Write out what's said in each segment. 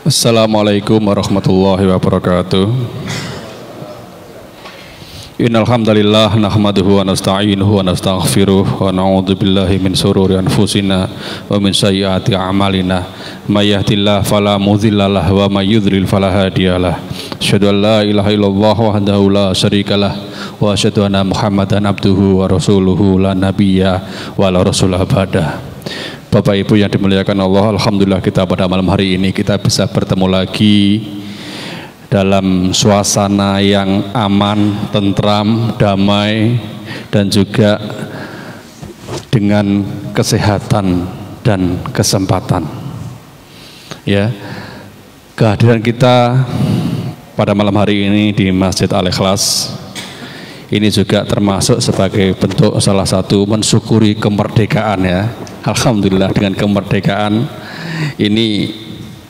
Assalamualaikum warahmatullahi wabarakatuh. Innal hamdalillah nahmaduhu wa nasta'inuhu wa nastaghfiruh wa na'udzu billahi min shururi anfusina wa min sayyiati a'malina. May yahdihillahu fala mudhillalah wa may yudhlil fala hadiyalah. Asyhadu an la ilaha illallah wahdahu la syarikalah wa asyhadu anna Muhammadan abduhu wa rasuluhu la nabiyya wa la rasulah ba'dah. Bapak Ibu yang dimuliakan Allah, alhamdulillah kita pada malam hari ini kita bisa bertemu lagi dalam suasana yang aman, tentram, damai, dan juga dengan kesehatan dan kesempatan. Ya, kehadiran kita pada malam hari ini di Masjid Al-Ikhlas ini juga termasuk sebagai bentuk salah satu mensyukuri kemerdekaan, ya. Alhamdulillah dengan kemerdekaan ini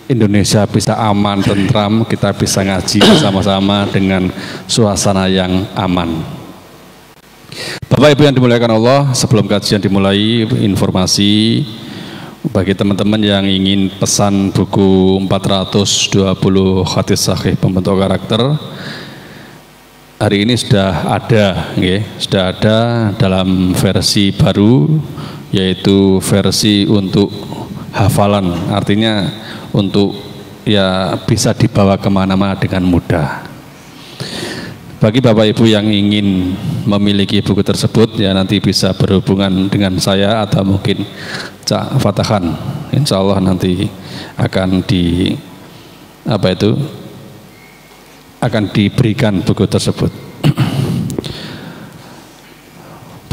Indonesia bisa aman, tentram, kita bisa ngaji bersama-sama dengan suasana yang aman. Bapak Ibu yang dimuliakan Allah, sebelum kajian dimulai, informasi bagi teman-teman yang ingin pesan buku 420 hadis sahih pembentuk karakter, hari ini sudah ada, sudah ada dalam versi baru, yaitu versi untuk hafalan, artinya untuk ya bisa dibawa kemana-mana dengan mudah. Bagi Bapak Ibu yang ingin memiliki buku tersebut, ya nanti bisa berhubungan dengan saya atau mungkin Cak Fatahan. Insya Allah nanti akan akan diberikan buku tersebut.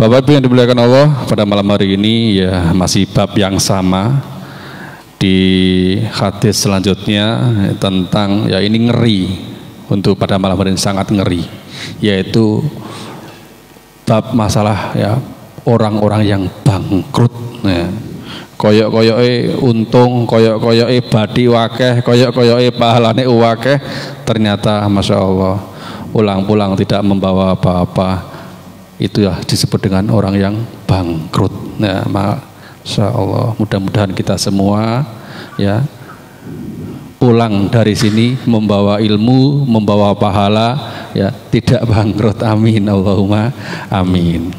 Bapak Ibu yang dimuliakan Allah, pada malam hari ini ya masih bab yang sama. Di hadis selanjutnya tentang ya ini ngeri, untuk pada malam hari ini sangat ngeri, yaitu bab masalah ya orang-orang yang bangkrut, ya. Koyok-koyoke untung, koyok-koyoke badi wakeh, koyok-koyoke pahalane wakeh, ternyata Masya Allah pulang-pulang tidak membawa apa-apa. Itu ya disebut dengan orang yang bangkrut, ya. Masya Allah, mudah-mudahan kita semua ya pulang dari sini membawa ilmu, membawa pahala, ya tidak bangkrut, amin Allahumma amin.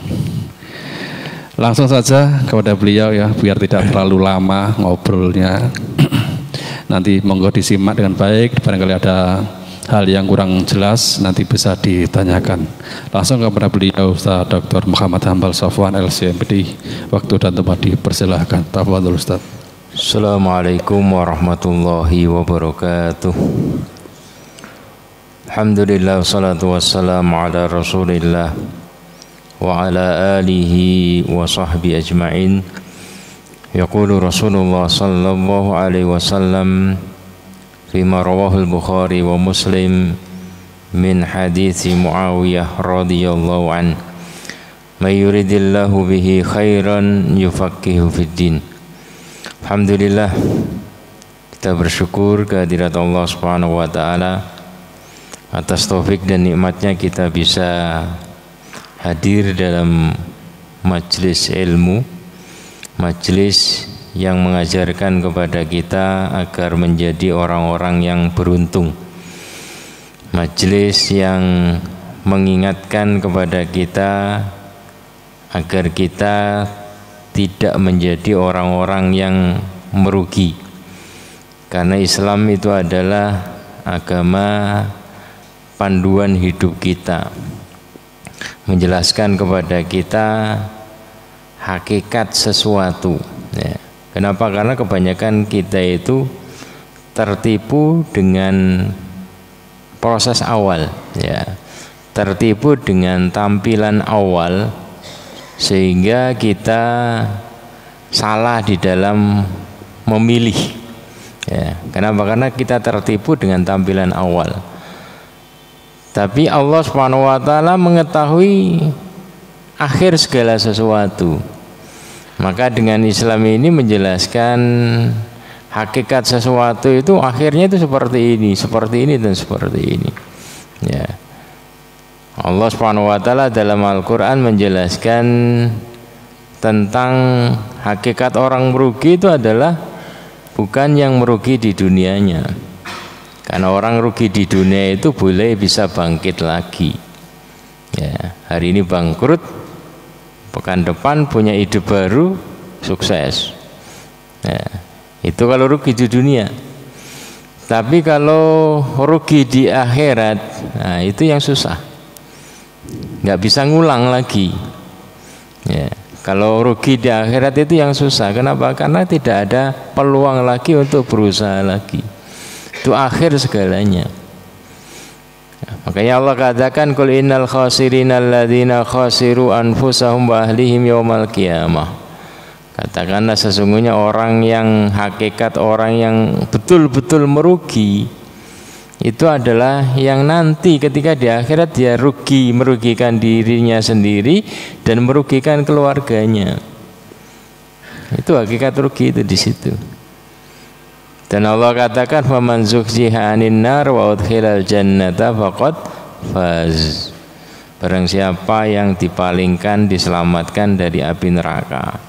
Langsung saja kepada beliau ya, biar tidak terlalu lama ngobrolnya. Nanti monggo disimak dengan baik, barangkali ada hal yang kurang jelas nanti bisa ditanyakan. Langsung kepada beliau Ustaz Dr. Muhammad Hambal Safwan LCMPD. Waktu dan tempat dipersilahkan. Tafadhol Ustaz. Assalamualaikum warahmatullahi wabarakatuh. Alhamdulillah wassalatu wassalamu ala Rasulillah wa ala alihi wa sahbihi ajma'in. Yaqulu Rasulullah sallallahu alaihi wasallam fima rawahul Bukhari wa Muslim min hadithi Muawiyah radhiyallahu an, may yuridillahu bihi khairan yufaqihu fid din. Alhamdulillah, kita bersyukur kehadirat Allah Subhanahu wa taala atas taufik dan nikmatnya kita bisa hadir dalam majelis ilmu, majelis yang mengajarkan kepada kita agar menjadi orang-orang yang beruntung, majelis yang mengingatkan kepada kita agar kita tidak menjadi orang-orang yang merugi, karena Islam itu adalah agama panduan hidup kita, menjelaskan kepada kita hakikat sesuatu, ya. Kenapa? Karena kebanyakan kita itu tertipu dengan proses awal, ya, tertipu dengan tampilan awal, sehingga kita salah di dalam memilih, ya. Kenapa? Karena kita tertipu dengan tampilan awal. Tapi Allah Subhanahu wa taala mengetahui akhir segala sesuatu. Maka dengan Islam ini menjelaskan hakikat sesuatu itu akhirnya itu seperti ini dan seperti ini. Ya. Allah Subhanahu wa taala dalam Al-Qur'an menjelaskan tentang hakikat orang merugi itu adalah bukan yang merugi di dunianya, Karena orang rugi di dunia itu boleh bisa bangkit lagi. Ya, hari ini bangkrut, pekan depan punya ide baru, sukses. Ya, itu kalau rugi di dunia. Tapi kalau rugi di akhirat, nah itu yang susah. Nggak bisa ngulang lagi. Ya, kalau rugi di akhirat itu yang susah. Kenapa? Karena tidak ada peluang lagi untuk berusaha lagi. Itu akhir segalanya. Makanya Allah katakan qul innal khasirina alladzina khasiru anfusahum wa ahlihim yaumal qiyamah. Katakanlah sesungguhnya orang yang hakikat orang yang betul-betul merugi itu adalah yang nanti ketika di akhirat dia rugi, merugikan dirinya sendiri dan merugikan keluarganya. Itu hakikat rugi itu di situ. Dan Allah katakan faman zuhziha 'anil nar wa udkhilal jannata faqad faz. Barang siapa yang dipalingkan, diselamatkan dari api neraka,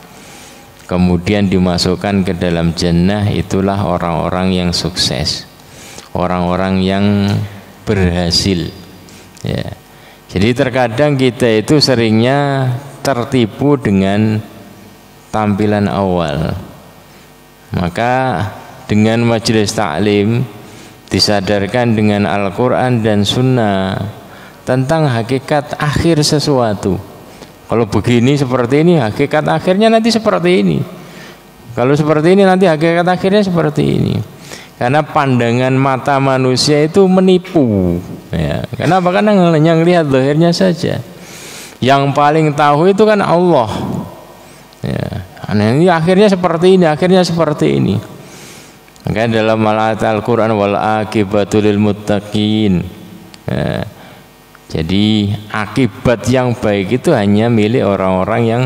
kemudian dimasukkan ke dalam jannah, itulah orang-orang yang sukses, orang-orang yang berhasil. Ya. Jadi terkadang kita itu seringnya tertipu dengan tampilan awal. Maka dengan majelis taklim disadarkan dengan Al-Quran dan Sunnah tentang hakikat akhir sesuatu. Kalau begini seperti ini, hakikat akhirnya nanti seperti ini. Kalau seperti ini nanti hakikat akhirnya seperti ini. Karena pandangan mata manusia itu menipu. Ya. Kenapa? Karena hanya melihat zahirnya saja. Yang paling tahu itu kan Allah. Ya. Nah, ini akhirnya seperti ini, akhirnya seperti ini. Maka dalam ayat Al-Quran wal akibatu lil muttaqin. Ya. Jadi akibat yang baik itu hanya milik orang-orang yang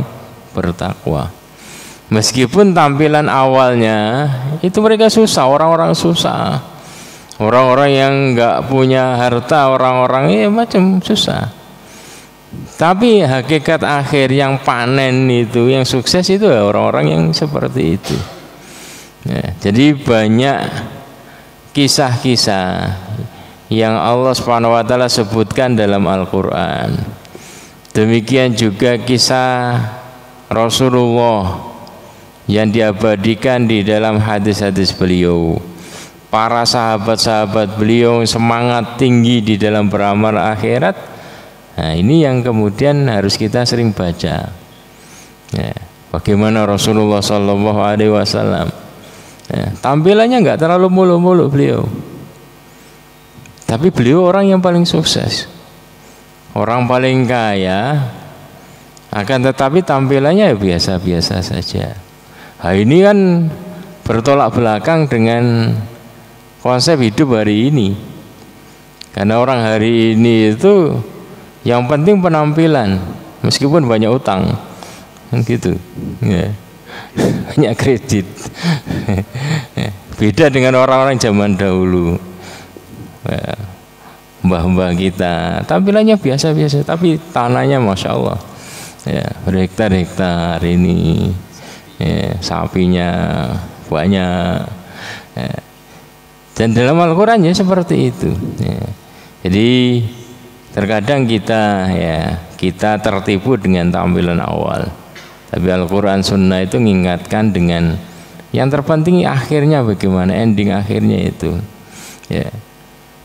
bertakwa. Meskipun tampilan awalnya itu mereka susah, orang-orang susah, orang-orang yang nggak punya harta, orang-orang macam susah. Tapi hakikat akhir yang panen itu, yang sukses itu orang-orang yang seperti itu. Ya, jadi banyak kisah-kisah yang Allah Subhanahu wa taala sebutkan dalam Al-Qur'an. Demikian juga kisah Rasulullah yang diabadikan di dalam hadis-hadis beliau. Para sahabat-sahabat beliau semangat tinggi di dalam beramal akhirat. Nah, ini yang kemudian harus kita sering baca. Ya, bagaimana Rasulullah Shallallahu Alaihi Wasallam. Ya, tampilannya nggak terlalu mulu-mulu beliau. Tapi beliau orang yang paling sukses, orang paling kaya, akan tetapi tampilannya biasa-biasa saja. Nah, ini kan bertolak belakang dengan konsep hidup hari ini. Karena orang hari ini itu yang penting penampilan, meskipun banyak utang, gitu. Ya. Banyak kredit. Beda dengan orang-orang zaman dahulu. Mbah-mbah kita tampilannya biasa-biasa, tapi tanahnya masya Allah, ya, berhektar-hektar ini, ya, sapinya banyak, ya. Dan dalam Al-Quran ya seperti itu. Ya. Jadi terkadang kita tertipu dengan tampilan awal, tapi Al-Quran Sunnah itu mengingatkan dengan yang terpenting akhirnya bagaimana, ending akhirnya itu. Ya.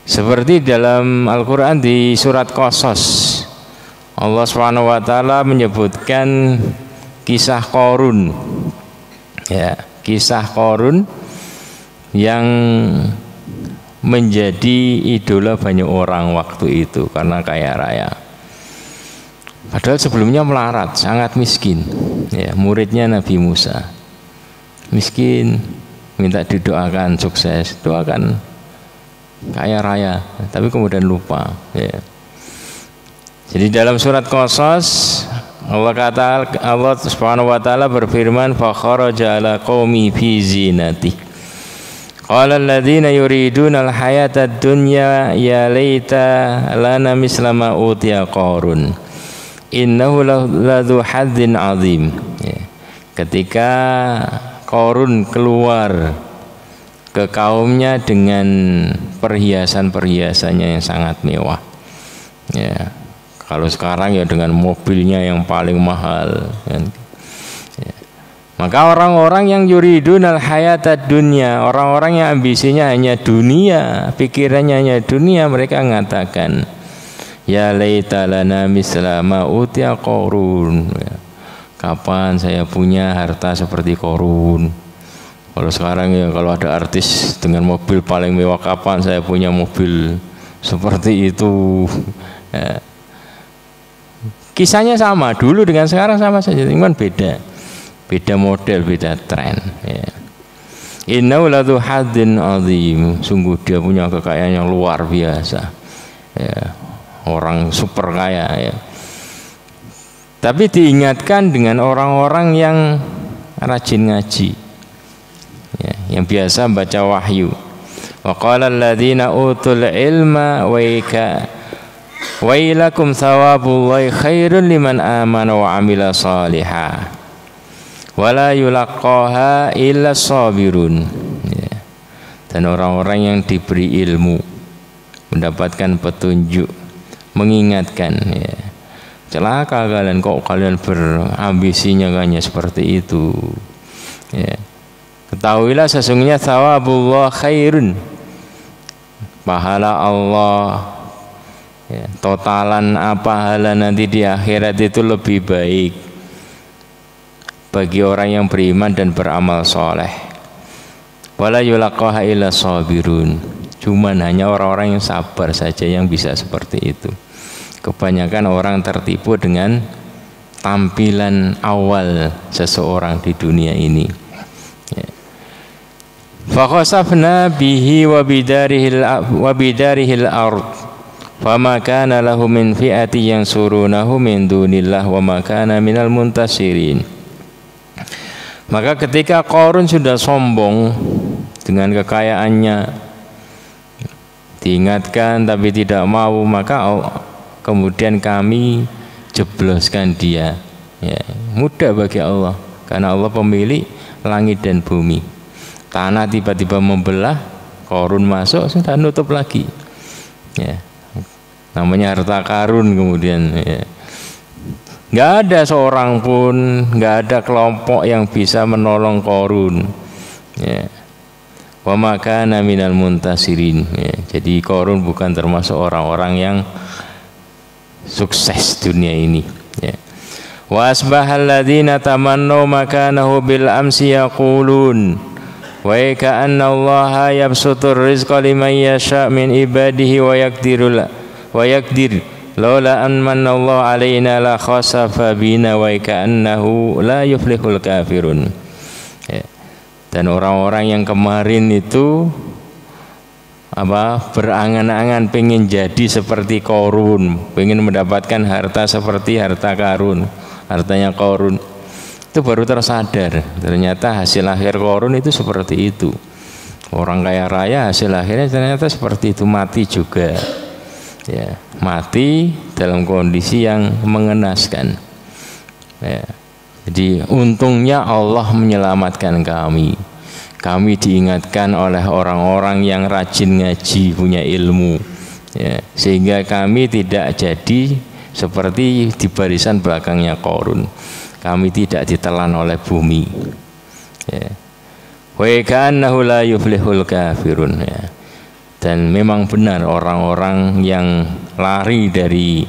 Seperti dalam Al-Quran di surat Qasas, Allah Subhanahu wa taala menyebutkan kisah Qarun. Ya, kisah Qarun yang menjadi idola banyak orang waktu itu karena kaya raya. Padahal sebelumnya melarat, sangat miskin. Ya, muridnya Nabi Musa. Miskin, minta didoakan sukses, doakan kaya raya, tapi kemudian lupa. Ya. Jadi dalam surat Qasas Allah Subhanahu wa taala berfirman fa kharaja ala qaumi fi zinati qala alladziina yuriduna al-hayata ad-dunya ya laita lana misla ma utiya Qarun innahu ladzu hadzin azim. Ya. Ketika Qarun keluar ke kaumnya dengan perhiasan-perhiasannya yang sangat mewah. Ya, kalau sekarang ya dengan mobilnya yang paling mahal. Kan. Ya. Maka orang-orang yang yuridunal hayatad dunya, orang-orang yang ambisinya hanya dunia, pikirannya hanya dunia, mereka mengatakan, ya laita lana misla ma utiya Qarun. Ya. Kapan saya punya harta seperti Qarun? Kalau sekarang ya kalau ada artis dengan mobil paling mewah, kapan saya punya mobil seperti itu? Ya. Kisahnya sama, dulu dengan sekarang sama saja, cuman beda model, beda tren. Ya. Innahu ladzu haddin azim, sungguh dia punya kekayaan yang luar biasa. Ya. Orang super kaya. Ya. Tapi diingatkan dengan orang-orang yang rajin ngaji, ya, yang biasa baca wahyu. Wa qala alladziina utul ilma wailakum thawabullahi khairun liman amana wa amila salihah wala yulaqqaha illa sabirun. Ya. Dan orang-orang yang diberi ilmu, mendapatkan petunjuk, mengingatkan, ya. Celaka kalian, kok kalian berambisinya hanya seperti itu. Ya. Ketahuilah sesungguhnya thawabullah khairun, pahala Allah, ya, totalan pahala nanti di akhirat itu lebih baik bagi orang yang beriman dan beramal soleh. Wala yulaqaha illa sabirun, cuman hanya orang-orang yang sabar saja yang bisa seperti itu. Kebanyakan orang tertipu dengan tampilan awal seseorang di dunia ini. Ya. Fakhasafna bihi wa bidarihil ard fama kana lahu min fi'ati yansurunahu min dunillah wa ma kana minal muntasirin. Maka ketika Qarun sudah sombong dengan kekayaannya, diingatkan tapi tidak mau, maka kemudian kami jebloskan dia. Ya, mudah bagi Allah, karena Allah pemilik langit dan bumi. Tanah tiba-tiba membelah, Qarun masuk, sudah nutup lagi. Ya, namanya harta karun kemudian. Ya. Nggak ada seorang pun, nggak ada kelompok yang bisa menolong Qarun. Ya. Wa ma kana minal muntasirin. Ya. Jadi Qarun bukan termasuk orang-orang yang sukses dunia ini. Ya. Wa asbahal ladzina tamannaw makanahu bil amsi yaqulun wa ka'anna Allaha yabsutur rizqa liman yasha' min ibadihi wa yaqdir laula an manna Allah alaina la khasafa bina wa ka'annahu la yuflihul kafirun. Ya. Dan orang-orang yang kemarin itu berangan-angan pengen jadi seperti Qarun, pengen mendapatkan harta seperti harta Qarun, hartanya Qarun, itu baru tersadar ternyata hasil akhir Qarun itu seperti itu. Orang kaya raya hasil akhirnya ternyata seperti itu, mati juga. Ya, mati dalam kondisi yang mengenaskan. Ya. Jadi untungnya Allah menyelamatkan kami. Kami diingatkan oleh orang-orang yang rajin ngaji, punya ilmu, ya, sehingga kami tidak jadi seperti di barisan belakangnya Qarun. Kami tidak ditelan oleh bumi. Ya. Wa ka'annahu la yuflihul kafirun. Ya. Dan memang benar orang-orang yang lari dari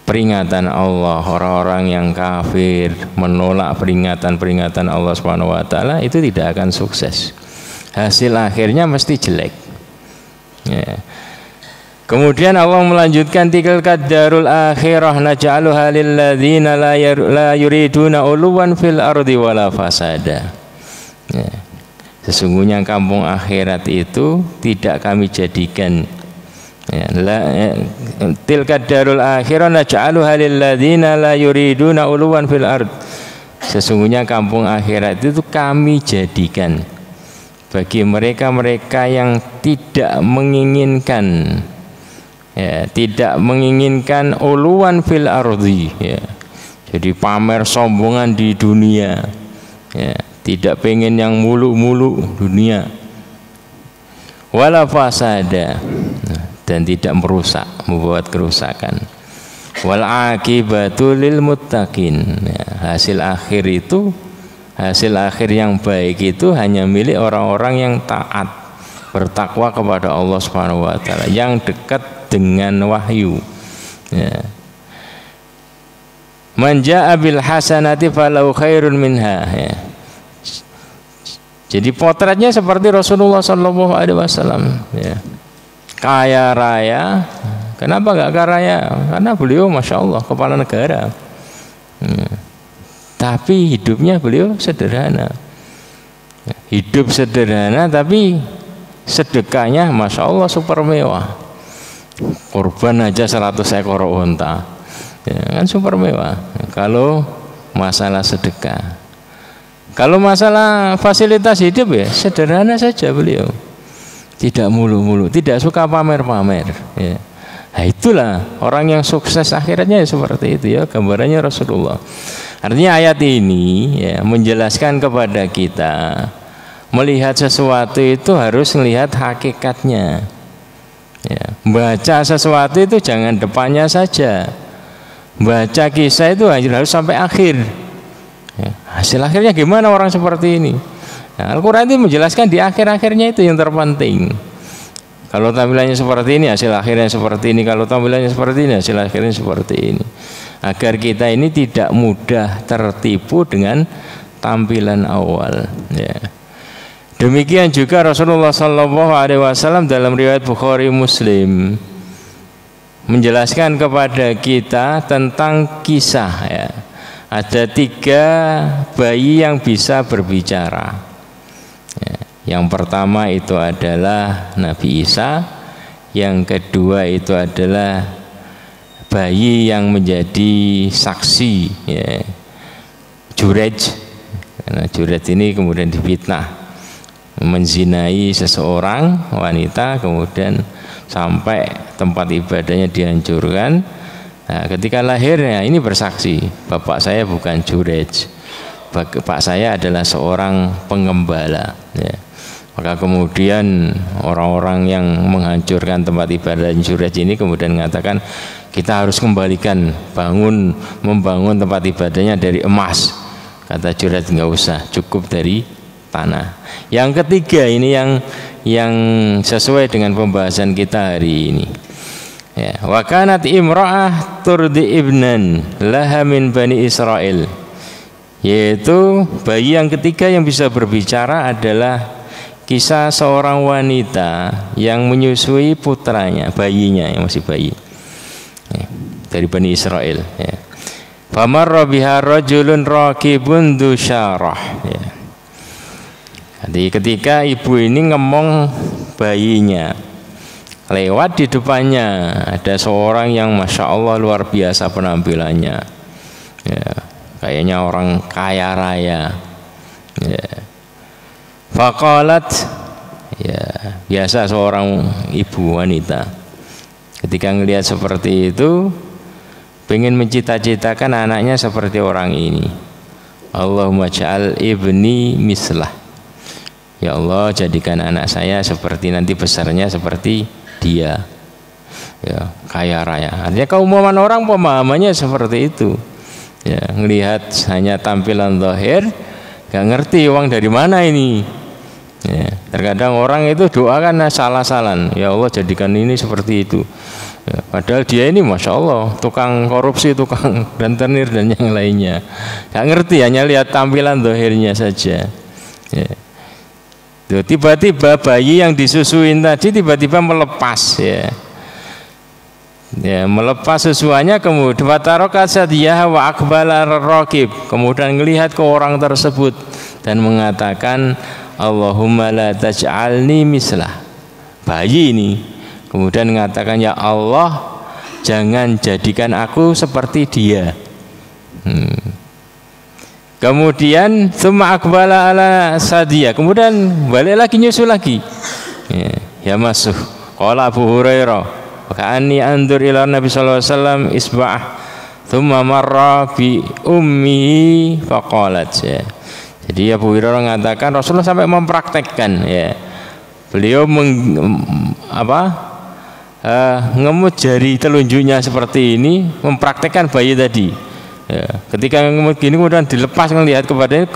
peringatan Allah, orang-orang yang kafir, menolak peringatan-peringatan Allah Subhanahu wa taala, itu tidak akan sukses. Hasil akhirnya mesti jelek. Ya. Kemudian Allah melanjutkan, tilka darul akhirah naj'aluha lil ladzina la yuriduna uluwan fil ardi wala fasada. Ya. Sesungguhnya kampung akhirat itu tidak kami jadikan, tilka darul akhirah naj'aluha lil ladzina la yuriduna uluwan fil ard. Sesungguhnya kampung akhirat itu kami jadikan bagi mereka-mereka yang tidak menginginkan, ya, tidak menginginkan uluwan fil ardi, ya. Jadi pamer sombongan di dunia, ya, tidak pengen yang muluk-muluk dunia. wala fasada, dan tidak merusak, membuat kerusakan. Wal akibatu lil muttaqin, hasil akhir yang baik itu hanya milik orang-orang yang taat, bertakwa kepada Allah Subhanahu wa taala, yang dekat dengan wahyu. Ya. Man jaa bil hasanati falau khairun minha. Ya. Jadi potretnya seperti Rasulullah Shallallahu Alaihi Wasallam. Ya. Kaya raya. Kenapa nggak kaya raya? Karena beliau masya Allah kepala negara. Ya. Tapi hidupnya beliau sederhana. Hidup sederhana tapi sedekahnya masya Allah super mewah. Korban aja 100 ekor unta, ya, kan super mewah. Kalau masalah sedekah, kalau masalah fasilitas hidup ya sederhana saja beliau. Tidak mulu-mulu, tidak suka pamer-pamer. Ya. Nah, itulah orang yang sukses akhirnya seperti itu ya, gambarannya Rasulullah. Artinya ayat ini ya, menjelaskan kepada kita melihat sesuatu itu harus melihat hakikatnya. Ya, baca sesuatu itu jangan depannya saja. Baca kisah itu harus sampai akhir. Ya, hasil akhirnya gimana orang seperti ini? Nah, Al-Quran itu menjelaskan di akhir-akhirnya itu yang terpenting. Kalau tampilannya seperti ini, hasil akhirnya seperti ini. Kalau tampilannya seperti ini, hasil akhirnya seperti ini. Agar kita ini tidak mudah tertipu dengan tampilan awal. Ya. Demikian juga Rasulullah Shallallahu Alaihi Wasallam dalam riwayat Bukhari Muslim menjelaskan kepada kita tentang kisah. Ya. Ada 3 bayi yang bisa berbicara. Ya. Yang pertama itu adalah Nabi Isa, yang kedua itu adalah bayi yang menjadi saksi, ya. Jurej. Karena Jurej ini kemudian difitnah, menzinai seseorang wanita, kemudian sampai tempat ibadahnya dihancurkan. Nah, ketika lahirnya ini bersaksi, bapak saya bukan Jurej, bapak saya adalah seorang pengembala. Ya. Maka kemudian orang-orang yang menghancurkan tempat ibadah Jurej ini kemudian mengatakan kita harus kembalikan, membangun tempat ibadahnya dari emas. Kata Jurej nggak usah, cukup dari tanah. Yang ketiga ini yang sesuai dengan pembahasan kita hari ini. Ya, wa kanat imra'ah turdi ibnan laha min bani Israel. Yaitu bayi yang ketiga yang bisa berbicara adalah kisah seorang wanita yang menyusui putranya, bayinya yang masih bayi, ya, dari Bani Israel. Ya. Famarra biha rajulun raqibun dusyarah. Ya. Jadi ketika ibu ini ngomong bayinya, lewat di depannya ada seorang yang masya Allah luar biasa penampilannya. Ya. Kayaknya orang kaya raya. Ya. Faqalat, ya biasa seorang ibu wanita ketika melihat seperti itu pengen mencita-citakan anaknya seperti orang ini. Allahumma ja'al ibni mislah. Ya Allah, jadikan anak saya seperti nanti besarnya seperti dia. Ya, kaya raya. Artinya keumuman orang pemahamannya seperti itu. Ya, melihat hanya tampilan zahir, gak ngerti uang dari mana ini. Ya, terkadang orang itu doa kan salah-salan. Ya Allah, jadikan ini seperti itu. Ya, padahal dia ini masya Allah tukang korupsi, tukang rentenir dan yang lainnya. Gak ngerti, hanya lihat tampilan zahirnya saja. Ya. Tiba-tiba bayi yang disusuin tadi tiba-tiba melepas. Ya. Ya, melepas susuannya, kemudian watarokat sadiyah wa akbala raqib, kemudian melihat ke orang tersebut dan mengatakan Allahumma la taj'alni mislah. Bayi ini kemudian mengatakan ya Allah, jangan jadikan aku seperti dia. Kemudian summa akbala ala sadiyah, kemudian balik lagi nyusul lagi. Ya masuh. Qala Abu Hurairah, ka'anni andur ila Nabi sallallahu alaihi wasallam isba'ah thumma marra bi ummi faqalat. Jadi Abu Hurairah mengatakan Rasulullah sampai mempraktekkan, ya, Beliau ngemut jari telunjuknya seperti ini, mempraktekkan bayi tadi. Ya, ketika ngemut gini kemudian dilepas melihat kepadanya,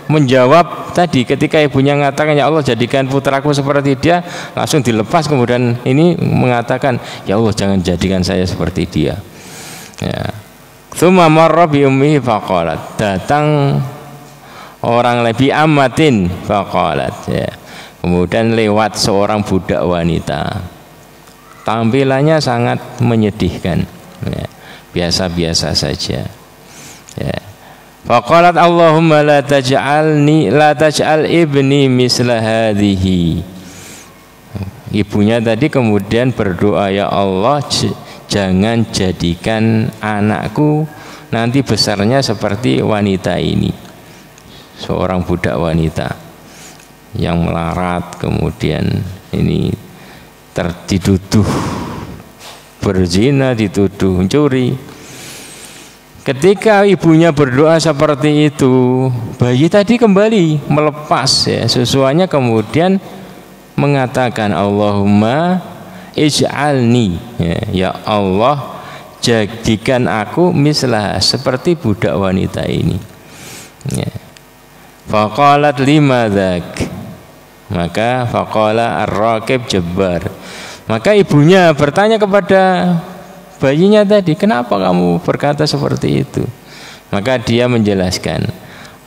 menjawab tadi ketika ibunya mengatakan ya Allah jadikan putraku seperti dia, langsung dilepas kemudian ini mengatakan ya Allah jangan jadikan saya seperti dia. Ya. Tsumma marra bi ummihi faqalat, datang orang lebih amatin faqalat, ya. Kemudian lewat seorang budak wanita, tampilannya sangat menyedihkan, ya. Biasa-biasa saja, ya. Faqalat Allahumma la taj'al ibni misla hadhihi. Ibunya tadi kemudian berdoa, ya Allah jangan jadikan anakku nanti besarnya seperti wanita ini, seorang budak wanita yang melarat, kemudian ini dituduh berzina, dituduh mencuri. Ketika ibunya berdoa seperti itu, bayi tadi kembali melepas, ya, susuannya, kemudian mengatakan Allahumma ij'alni, ya Allah jadikan aku mislah seperti budak wanita ini, ya. Faqalat limadhak, maka faqala ar-raqib jabbar, maka ibunya bertanya kepada bayinya tadi, kenapa kamu berkata seperti itu? Maka dia menjelaskan,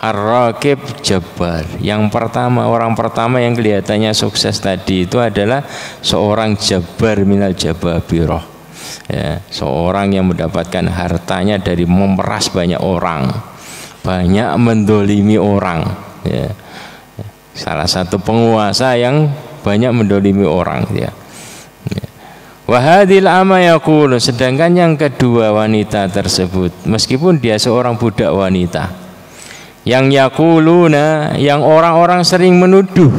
ar-raqib jabbar, yang pertama, orang pertama yang kelihatannya sukses tadi itu adalah seorang jabbar minal jababirah, ya, seorang yang mendapatkan hartanya dari memeras banyak orang, banyak mendolimi orang, ya. Salah satu penguasa yang banyak mendolimi orang, ya. Wahadil ama yaqulu, sedangkan yang kedua wanita tersebut, meskipun dia seorang budak wanita, yang yaquluna, yang orang-orang sering menuduh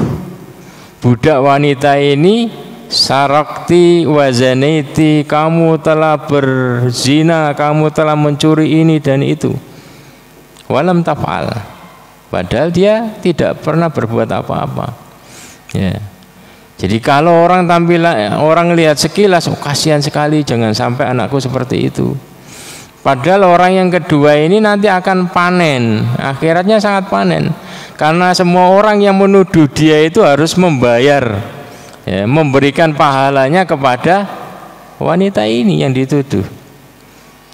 budak wanita ini, sarakti wazanaiti, kamu telah berzina, kamu telah mencuri ini dan itu. Walam taf'al, padahal dia tidak pernah berbuat apa-apa, ya. Jadi kalau orang tampilan, orang lihat sekilas, oh, kasihan sekali, jangan sampai anakku seperti itu. Padahal orang yang kedua ini nanti akan panen, akhiratnya sangat panen, karena semua orang yang menuduh dia itu harus membayar, ya, memberikan pahalanya kepada wanita ini yang dituduh,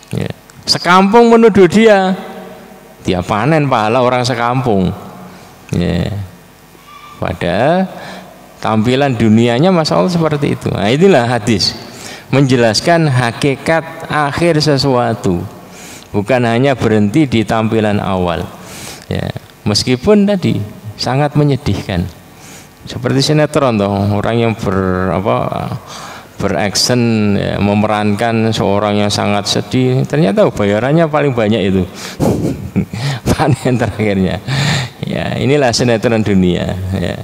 ya. Sekampung menuduh dia panen pahala orang sekampung, ya. Padahal tampilan dunianya masya Allah seperti itu. Nah, inilah hadis menjelaskan hakikat akhir sesuatu, bukan hanya berhenti di tampilan awal, ya. Meskipun tadi sangat menyedihkan, seperti sinetron toh, orang yang beraction, ya, memerankan seorang yang sangat sedih, ternyata bayarannya paling banyak itu panen terakhirnya, ya. Inilah sinetron dunia, ya.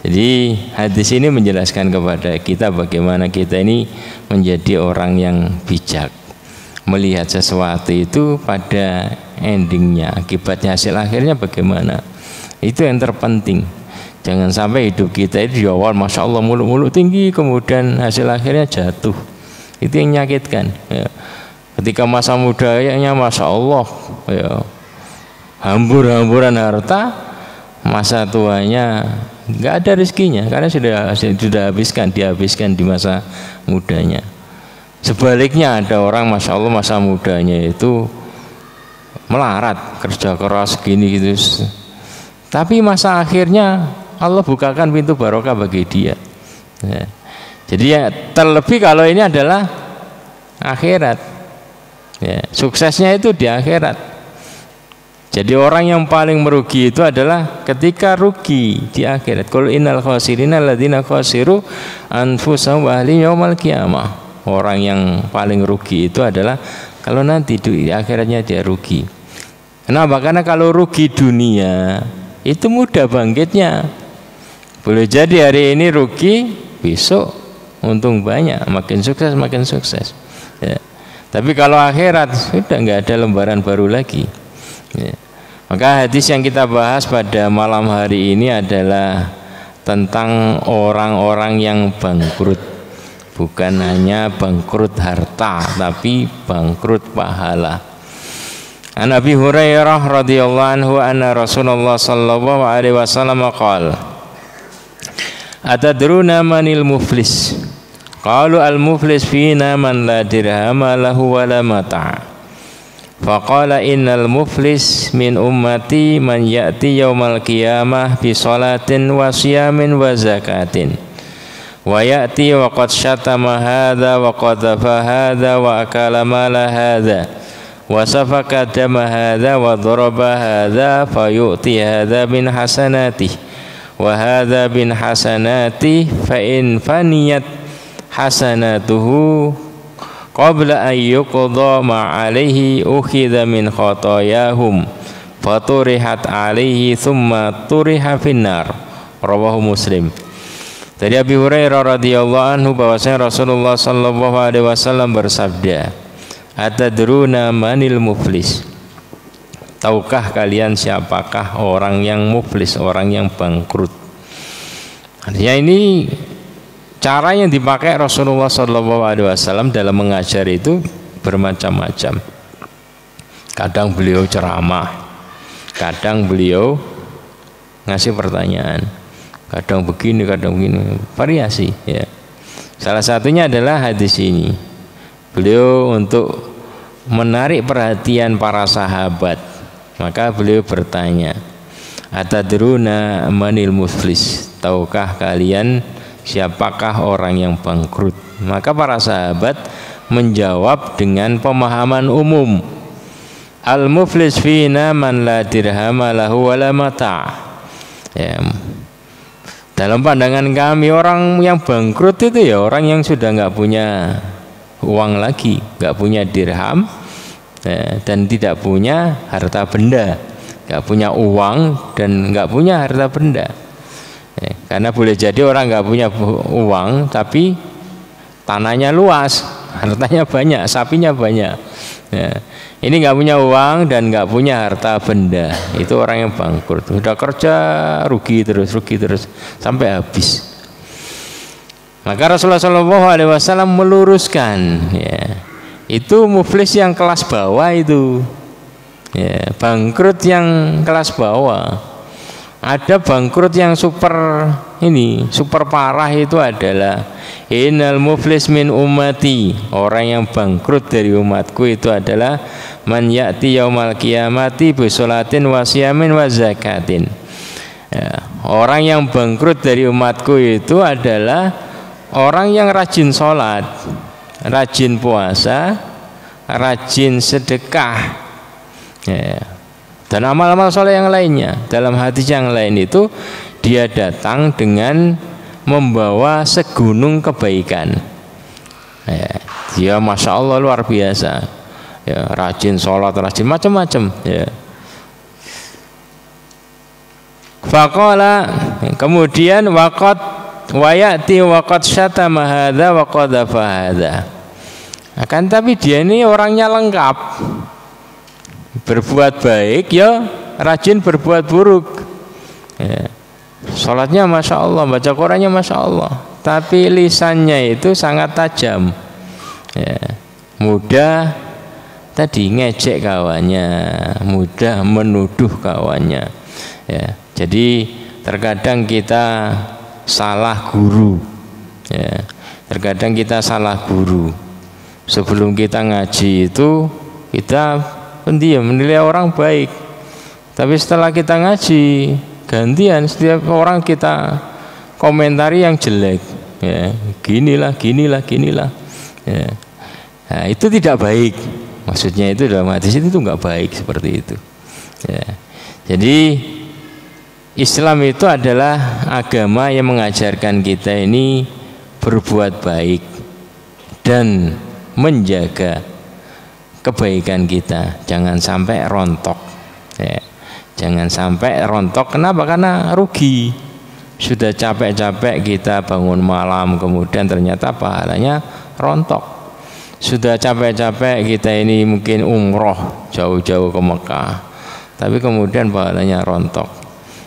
Jadi hadis ini menjelaskan kepada kita bagaimana kita ini menjadi orang yang bijak, melihat sesuatu itu pada endingnya, akibatnya, hasil akhirnya bagaimana, itu yang terpenting. Jangan sampai hidup kita itu di awal masya Allah muluk-muluk tinggi, kemudian hasil akhirnya jatuh, itu yang menyakitkan, ya. Ketika masa mudanya masya Allah, ya, hambur-hamburan harta, masa tuanya nggak ada rezekinya karena sudah dihabiskan di masa mudanya. Sebaliknya ada orang masya Allah masa mudanya itu melarat, kerja keras gini gitu, tapi masa akhirnya Allah bukakan pintu barokah bagi dia, ya. Jadi ya, terlebih kalau ini adalah akhirat, ya, suksesnya itu di akhirat. Jadi orang yang paling merugi itu adalah ketika rugi di akhirat. Qul innal khasirina alladzina khasiru anfusahum wa ahlihim yaumal qiyamah. Orang yang paling rugi itu adalah kalau nanti di akhiratnya dia rugi. Kenapa? Karena kalau rugi dunia itu mudah bangkitnya. Boleh jadi hari ini rugi, besok untung banyak, makin sukses, ya. Tapi kalau akhirat sudah nggak ada lembaran baru lagi, ya. Maka hadis yang kita bahas pada malam hari ini adalah tentang orang-orang yang bangkrut, bukan hanya bangkrut harta tapi bangkrut pahala. An Abi Hurairah radhiyallahu anhu anna Rasulullah sallallahu alaihi wasallam qala atadruna manil muflis qalu al muflis fina man la dirhama lahu wa la mata' faqala innal muflis min ummati man ya'ti yaumal qiyamah bi salatin wa siyamin wa zakatin wa ya'ti wa qad syatama hadza wa qadhafa hadza wa akala mala hadza wa safaka dama hadza wa daraba hadza fa yu'ti hadza min hasanatihi wa hadza bin hasanatihi fa in faniyat hasanatuhu qabla an yuqda ma alaihi ukhidha min khotoyahum faturihat alaihi thumma turiha finnar. Rawahu Muslim. Dari Abi Hurairah radhiyallahu anhu bahwasanya Rasulullah sallallahu alaihi wasallam bersabda, atadruna manil muflis? Tahukah kalian siapakah orang yang muflis, orang yang bangkrut? Artinya ini cara yang dipakai Rasulullah SAW dalam mengajar itu bermacam-macam. Kadang beliau ceramah, kadang beliau ngasih pertanyaan, kadang begini, variasi. Ya. Salah satunya adalah hadis ini. Beliau untuk menarik perhatian para sahabat, maka beliau bertanya, atadruna manil muflis? Tahukah kalian siapakah orang yang bangkrut? Maka para sahabat menjawab dengan pemahaman umum. Al-muflis fina man la dirhama lahu wa la mata'. Ya. Dalam pandangan kami orang yang bangkrut itu ya orang yang sudah nggak punya uang lagi, nggak punya dirham, ya, dan tidak punya harta benda, nggak punya uang dan nggak punya harta benda. Ya, karena boleh jadi orang nggak punya uang tapi tanahnya luas, hartanya banyak, sapinya banyak. Ya, ini nggak punya uang dan nggak punya harta benda, itu orang yang bangkrut. Sudah kerja rugi terus sampai habis. Maka Rasulullah SAW meluruskan, ya, itu muflis yang kelas bawah itu, ya, bangkrut yang kelas bawah. Ada bangkrut yang super parah itu adalah innal muflis min ummati, orang yang bangkrut dari umatku itu adalah man ya'ti yaumal qiyamati bi sholatin wa siyamin wa zakatin. Ya, orang yang bangkrut dari umatku itu adalah orang yang rajin sholat, rajin puasa, rajin sedekah, ya, dan amal-amal soleh yang lainnya. Dalam hadis yang lain itu dia datang dengan membawa segunung kebaikan. Ya, dia masya Allah luar biasa. Ya, rajin sholat, rajin macam-macam. Ya. Faqala, kemudian waqat wayati waqat syatama hadza wa qadhafa hadza. Akan tapi dia ini orangnya lengkap. Berbuat baik ya, rajin berbuat buruk. Ya. Sholatnya masya Allah, baca Qurannya masya Allah, tapi lisannya itu sangat tajam. Ya. Mudah tadi ngejek kawannya, mudah menuduh kawannya. Ya. Jadi terkadang kita salah guru. Ya. Terkadang kita salah guru. Sebelum kita ngaji itu kita pendiam menilai orang baik, tapi setelah kita ngaji gantian setiap orang kita komentari yang jelek, ya, ginilah. Ya. Nah, itu tidak baik, maksudnya itu dalam hadis itu nggak baik seperti itu. Ya. Jadi Islam itu adalah agama yang mengajarkan kita ini berbuat baik dan menjaga kebaikan kita, jangan sampai rontok. Ya. Jangan sampai rontok. Kenapa? Karena rugi. Sudah capek-capek kita bangun malam, kemudian ternyata pahalanya rontok. Sudah capek-capek kita ini mungkin umroh jauh-jauh ke Mekah, tapi kemudian pahalanya rontok.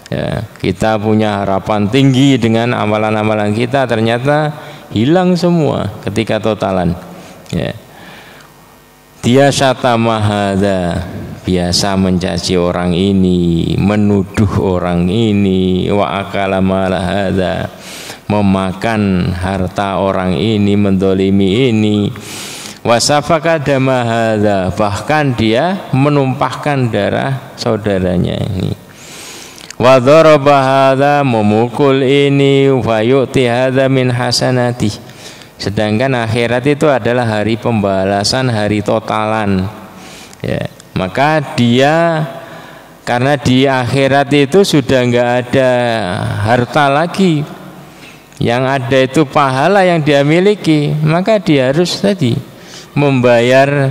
Ya, kita punya harapan tinggi dengan amalan-amalan kita, ternyata hilang semua ketika totalan. Ya. Dia syatamahada, biasa mencaci orang ini, menuduh orang ini, wa akala malahada, memakan harta orang ini, mendolimi ini, wasafaka damahada, bahkan dia menumpahkan darah saudaranya ini, wa daraba hadza, memukul ini, wa yu'ti hadza min hasanati. Sedangkan akhirat itu adalah hari pembalasan, hari totalan. Ya, maka dia karena di akhirat itu sudah enggak ada harta lagi, yang ada itu pahala yang dia miliki, maka dia harus tadi membayar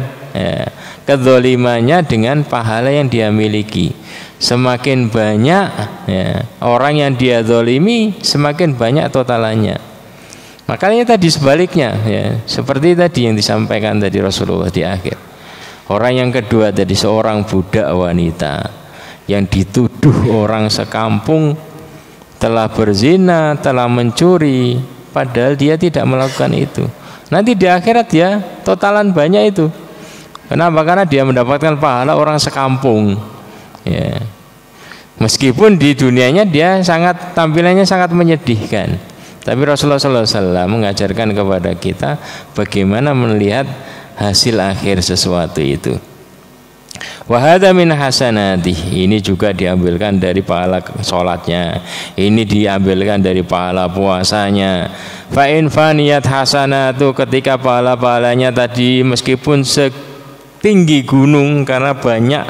kezalimannya dengan pahala yang dia miliki. Semakin banyak orang yang dia zalimi, semakin banyak totalannya. Makanya tadi sebaliknya, seperti tadi yang disampaikan tadi Rasulullah di akhir. Orang yang kedua tadi seorang budak wanita yang dituduh orang sekampung telah berzina, telah mencuri, padahal dia tidak melakukan itu. Nanti di akhirat dia totalan banyak itu. Kenapa? Karena dia mendapatkan pahala orang sekampung. Ya. Meskipun di dunianya dia tampilannya sangat menyedihkan, tapi Rasulullah SAW mengajarkan kepada kita bagaimana melihat hasil akhir sesuatu itu. Wa hadza min hasanati, ini juga diambilkan dari pahala sholatnya, ini diambilkan dari pahala puasanya. Fa in faniyat hasanatu, ketika pahala-pahalanya tadi meskipun setinggi gunung karena banyak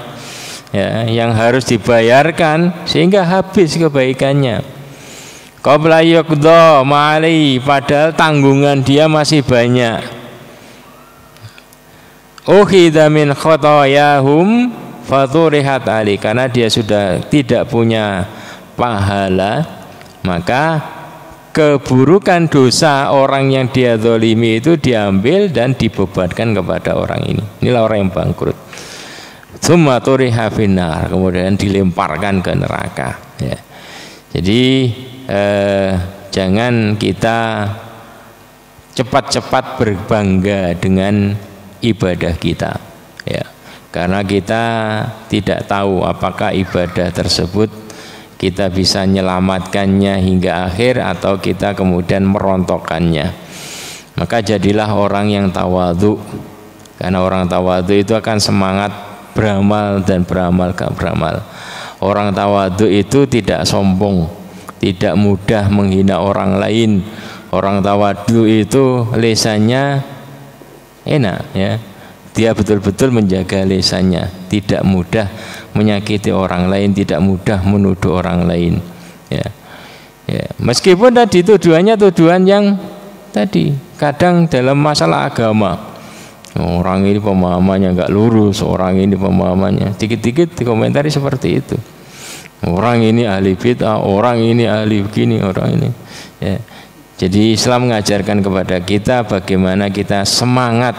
yang harus dibayarkan sehingga habis kebaikannya. Qabla yuqda ma'ali, padahal tanggungan dia masih banyak. Ukhidha min khotoyahum faturihat ali, karena dia sudah tidak punya pahala, maka keburukan dosa orang yang dia zalimi itu diambil dan dibebankan kepada orang ini. Inilah orang yang bangkrut. Tsumma turiha finnar, kemudian dilemparkan ke neraka. Ya. Jadi jangan kita cepat-cepat berbangga dengan ibadah kita, ya, karena kita tidak tahu apakah ibadah tersebut kita bisa menyelamatkannya hingga akhir atau kita kemudian merontokkannya. Maka jadilah orang yang tawadhu, karena orang tawadhu itu akan semangat beramal dan beramal. Orang tawadhu itu tidak sombong, tidak mudah menghina orang lain. Orang tawadhu itu lisannya enak, ya. Dia betul-betul menjaga lisannya, tidak mudah menyakiti orang lain, tidak mudah menuduh orang lain. Ya. Meskipun tadi tuduhannya tuduhan yang tadi kadang dalam masalah agama, orang ini pemahamannya nggak lurus, orang ini pemahamannya dikit-dikit dikomentari seperti itu. Orang ini ahli bid'ah, orang ini ahli begini, orang ini. Ya. Jadi Islam mengajarkan kepada kita bagaimana kita semangat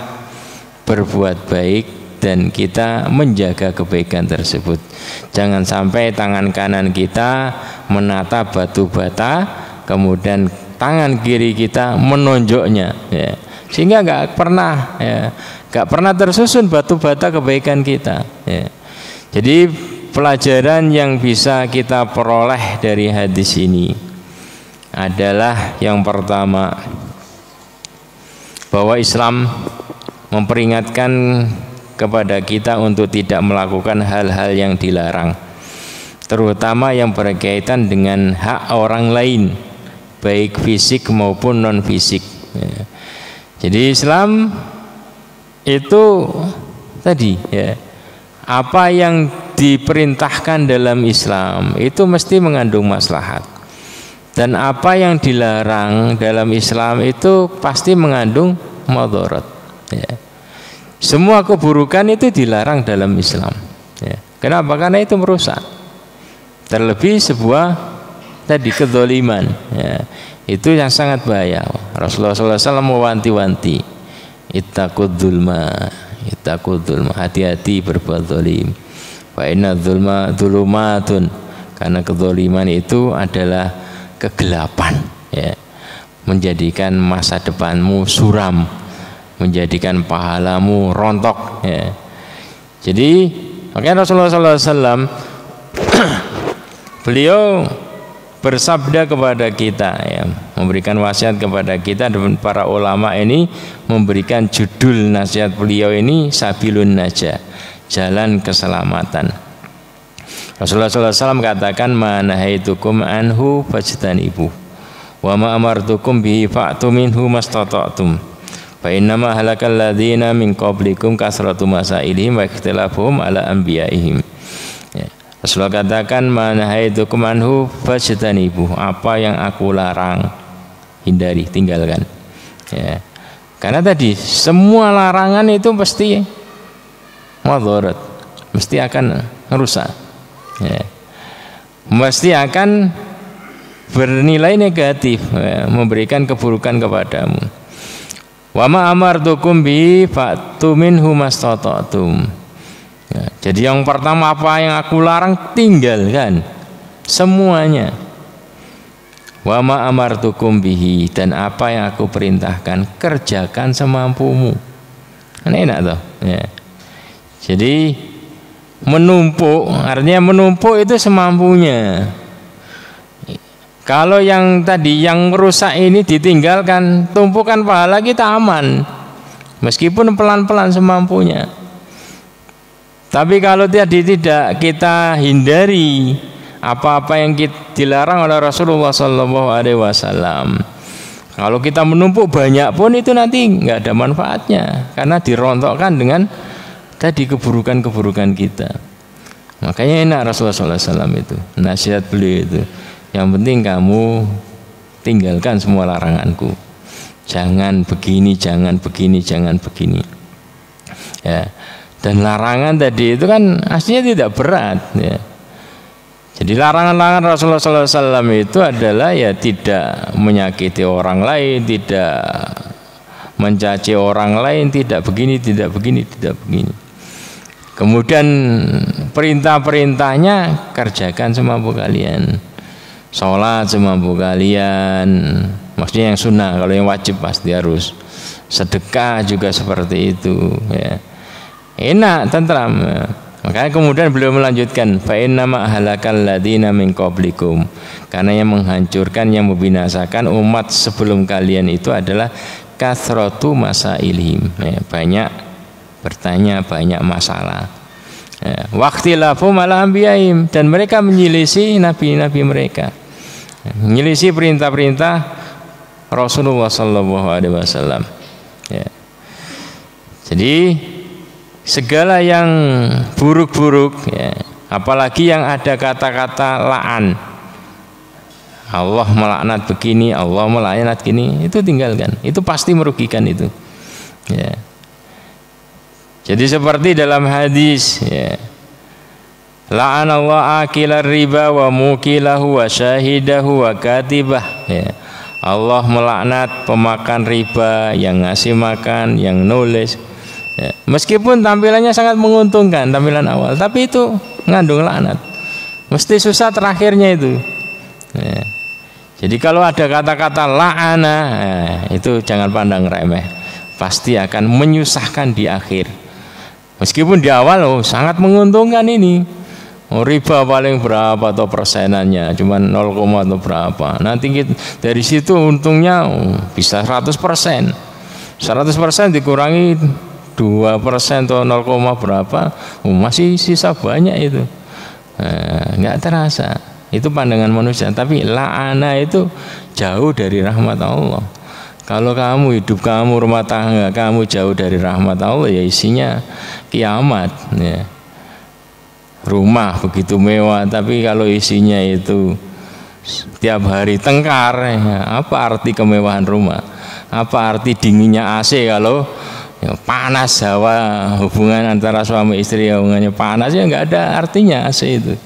berbuat baik dan kita menjaga kebaikan tersebut. Jangan sampai tangan kanan kita menata batu bata, kemudian tangan kiri kita menonjoknya, ya. Sehingga nggak pernah tersusun batu bata kebaikan kita. Ya. Jadi pelajaran yang bisa kita peroleh dari hadis ini adalah yang pertama, bahwa Islam memperingatkan kepada kita untuk tidak melakukan hal-hal yang dilarang, terutama yang berkaitan dengan hak orang lain, baik fisik maupun non fisik. Jadi Islam itu tadi, ya, apa yang diperintahkan dalam Islam itu mesti mengandung maslahat, dan apa yang dilarang dalam Islam itu pasti mengandung madarat. Ya. Semua keburukan itu dilarang dalam Islam. Ya. Kenapa? Karena itu merusak. Terlebih sebuah tadi kezaliman. Ya. Itu yang sangat bahaya. Rasulullah SAW mewanti-wanti, ittaqud dzulma, hati-hati berbuat zalim. Fa inna dzulma dzulumatun, karena kezaliman itu adalah kegelapan, ya, menjadikan masa depanmu suram, menjadikan pahalamu rontok, ya. Jadi makanya Rasulullah SAW beliau bersabda kepada kita, ya, memberikan wasiat kepada kita, dan para ulama ini memberikan judul nasihat beliau ini Sabilun Najah, jalan keselamatan. Rasulullah SAW katakan, manahaitukum anhu fajtanibu wa ma amartukum bihi fa'tu minhu mastata'tum fa innama halakal ladzina min qablikum kasratu masailihim wa ikhtilafuhum ala anbiya'ihim. Ya. Rasulullah katakan, manahaitukum anhu fajtanibu, apa yang aku larang hindari, tinggalkan, ya. Karena tadi semua larangan itu pasti madharat, mesti akan merusak, ya. Mesti akan bernilai negatif, ya, memberikan keburukan kepadamu. Wa ma amartukum bi fa'tu minhu mastata'tum. Ya, jadi yang pertama apa yang aku larang, tinggalkan semuanya. Wa ma amartukum bihi, dan apa yang aku perintahkan kerjakan semampumu. Kan enak toh, ya. Jadi menumpuk, artinya menumpuk itu semampunya. Kalau yang tadi yang rusak ini ditinggalkan, tumpukan pahala kita aman, meskipun pelan-pelan semampunya. Tapi kalau tadi tidak kita hindari apa-apa yang dilarang oleh Rasulullah SAW, kalau kita menumpuk banyak pun itu nanti nggak ada manfaatnya, karena dirontokkan dengan tadi keburukan-keburukan kita. Makanya enak Rasulullah SAW itu, nasihat beliau itu, yang penting kamu tinggalkan semua laranganku, jangan begini, jangan begini, jangan begini, ya. Dan larangan tadi itu kan aslinya tidak berat, ya. Jadi larangan-larangan Rasulullah SAW itu adalah ya tidak menyakiti orang lain, tidak mencaci orang lain, tidak begini, tidak begini, tidak begini. Kemudian perintah-perintahnya kerjakan semampu kalian, sholat semampu kalian, maksudnya yang sunnah. Kalau yang wajib pasti harus. Sedekah juga seperti itu, ya. Enak, tentram. Makanya kemudian beliau melanjutkan, fa innama halakal ladzina min qablikum, karena yang menghancurkan, yang membinasakan umat sebelum kalian itu adalah kathratu masailihim, ya, banyak bertanya, banyak masalah, ya. Waqtilafum ala anbiya'ihim, dan mereka menyelisih nabi-nabi mereka, menyelisih perintah-perintah Rasulullah SAW, ya. Jadi segala yang buruk-buruk, ya, apalagi yang ada kata-kata la'an, Allah melaknat begini, Allah melaknat gini, itu tinggalkan, itu pasti merugikan itu, ya. Jadi seperti dalam hadis, ya, la'anallahu akilar riba wa mukilahu wa syahidahu wa katibah, ya. Allah melaknat pemakan riba, yang ngasih makan, yang nulis, ya. Meskipun tampilannya sangat menguntungkan tampilan awal, tapi itu ngandung laknat, mesti susah terakhirnya itu, ya. Jadi kalau ada kata-kata la'ana, ya, itu jangan pandang remeh, pasti akan menyusahkan di akhir. Meskipun di awal sangat menguntungkan ini, riba paling berapa atau persenannya cuma 0, atau berapa, nanti dari situ untungnya bisa 100%. 100% dikurangi 2% atau 0, berapa, masih sisa banyak itu, nggak terasa. Itu pandangan manusia, tapi la'ana itu jauh dari rahmat Allah. Kalau kamu hidup kamu, rumah tangga kamu jauh dari rahmat Allah, ya isinya kiamat, ya. Rumah begitu mewah, tapi kalau isinya itu tiap hari tengkar, ya, apa arti kemewahan rumah? Apa arti dinginnya AC kalau ya, panas hawa, hubungan antara suami istri hubungannya panas, ya nggak ada artinya AC itu,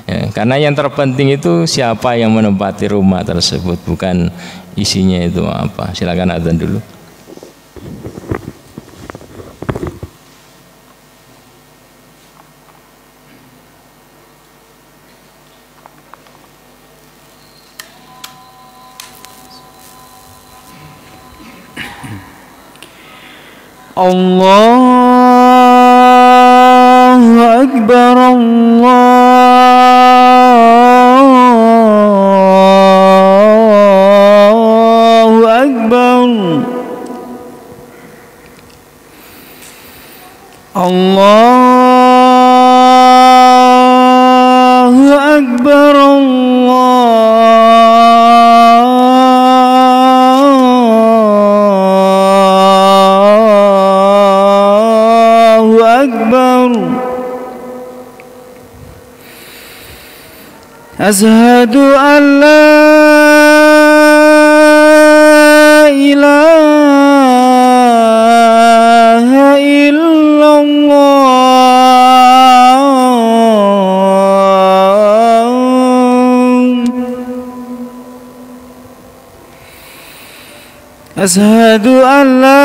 ya. Karena yang terpenting itu siapa yang menempati rumah tersebut, bukan isinya itu apa. Silakan adzan dulu. Allahu Akbar, Allahu Akbar, Allahu Akbar, Allahu Akbar. Asyhadu an la ilaha illallah. Asyhadu an la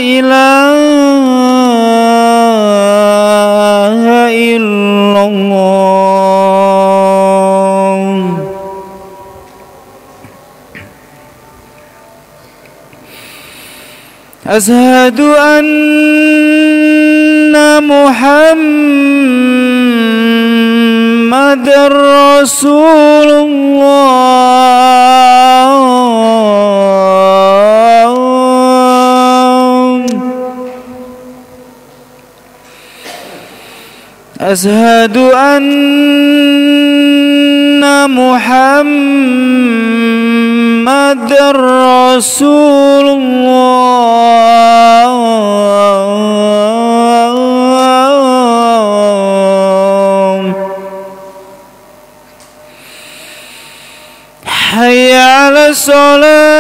ilaha illallah. Asyhadu anna Muhammadar Rasulullah. Asyhadu anna Muhammadar Rasulullah. Hayya 'alas shalah.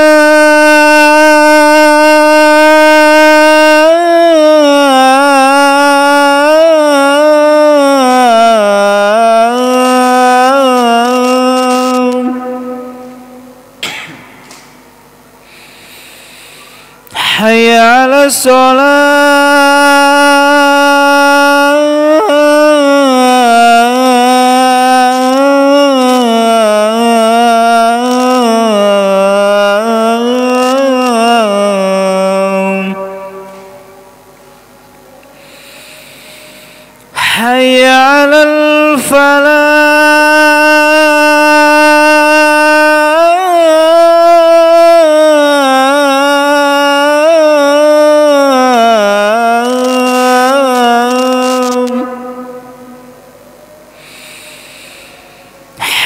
Hayya 'alas shalah. Hayya 'alal falah.